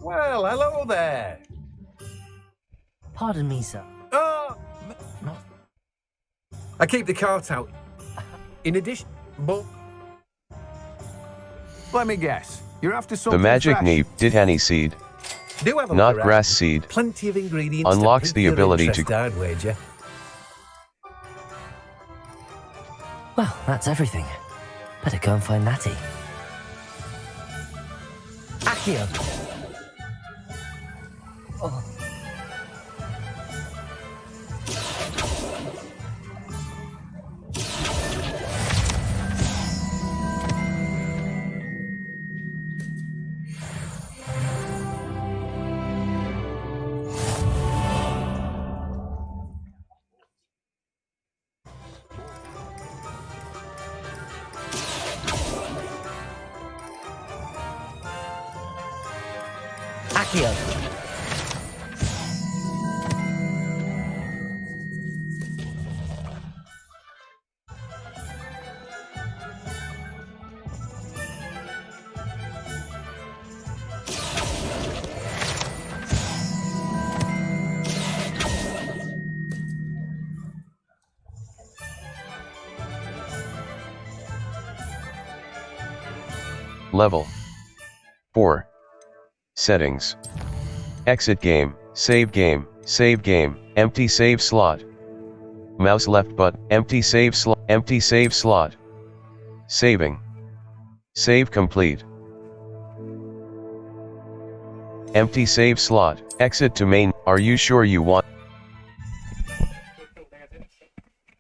Well, hello there. Pardon me, sir. I keep the cart out. In addition, but let me guess. You're after The something Magic fresh. Neep, Dithani seed. Do have a Not look grass around. seed. Plenty of ingredients. Unlocks to the pique your ability interest, to. I'd wager. Well, that's everything. Better go and find Natty. Accio. Oh. Accio. Level 4. Settings. Exit game, save game, empty save slot. Mouse left button, empty save slot. Saving. Save complete. Empty save slot, exit to main. Are you sure you want?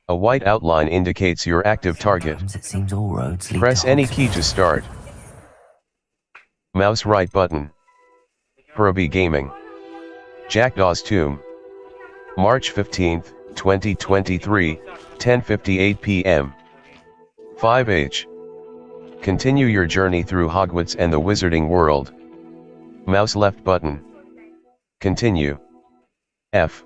A white outline indicates your active target. It seems all roads lead Press to any Hogwarts. key to start. Mouse right button. Purby Gaming. Jackdaw's Tomb. March 15th, 2023, 10:58 p.m. 5H. Continue your journey through Hogwarts and the Wizarding World. Mouse left button. Continue. F.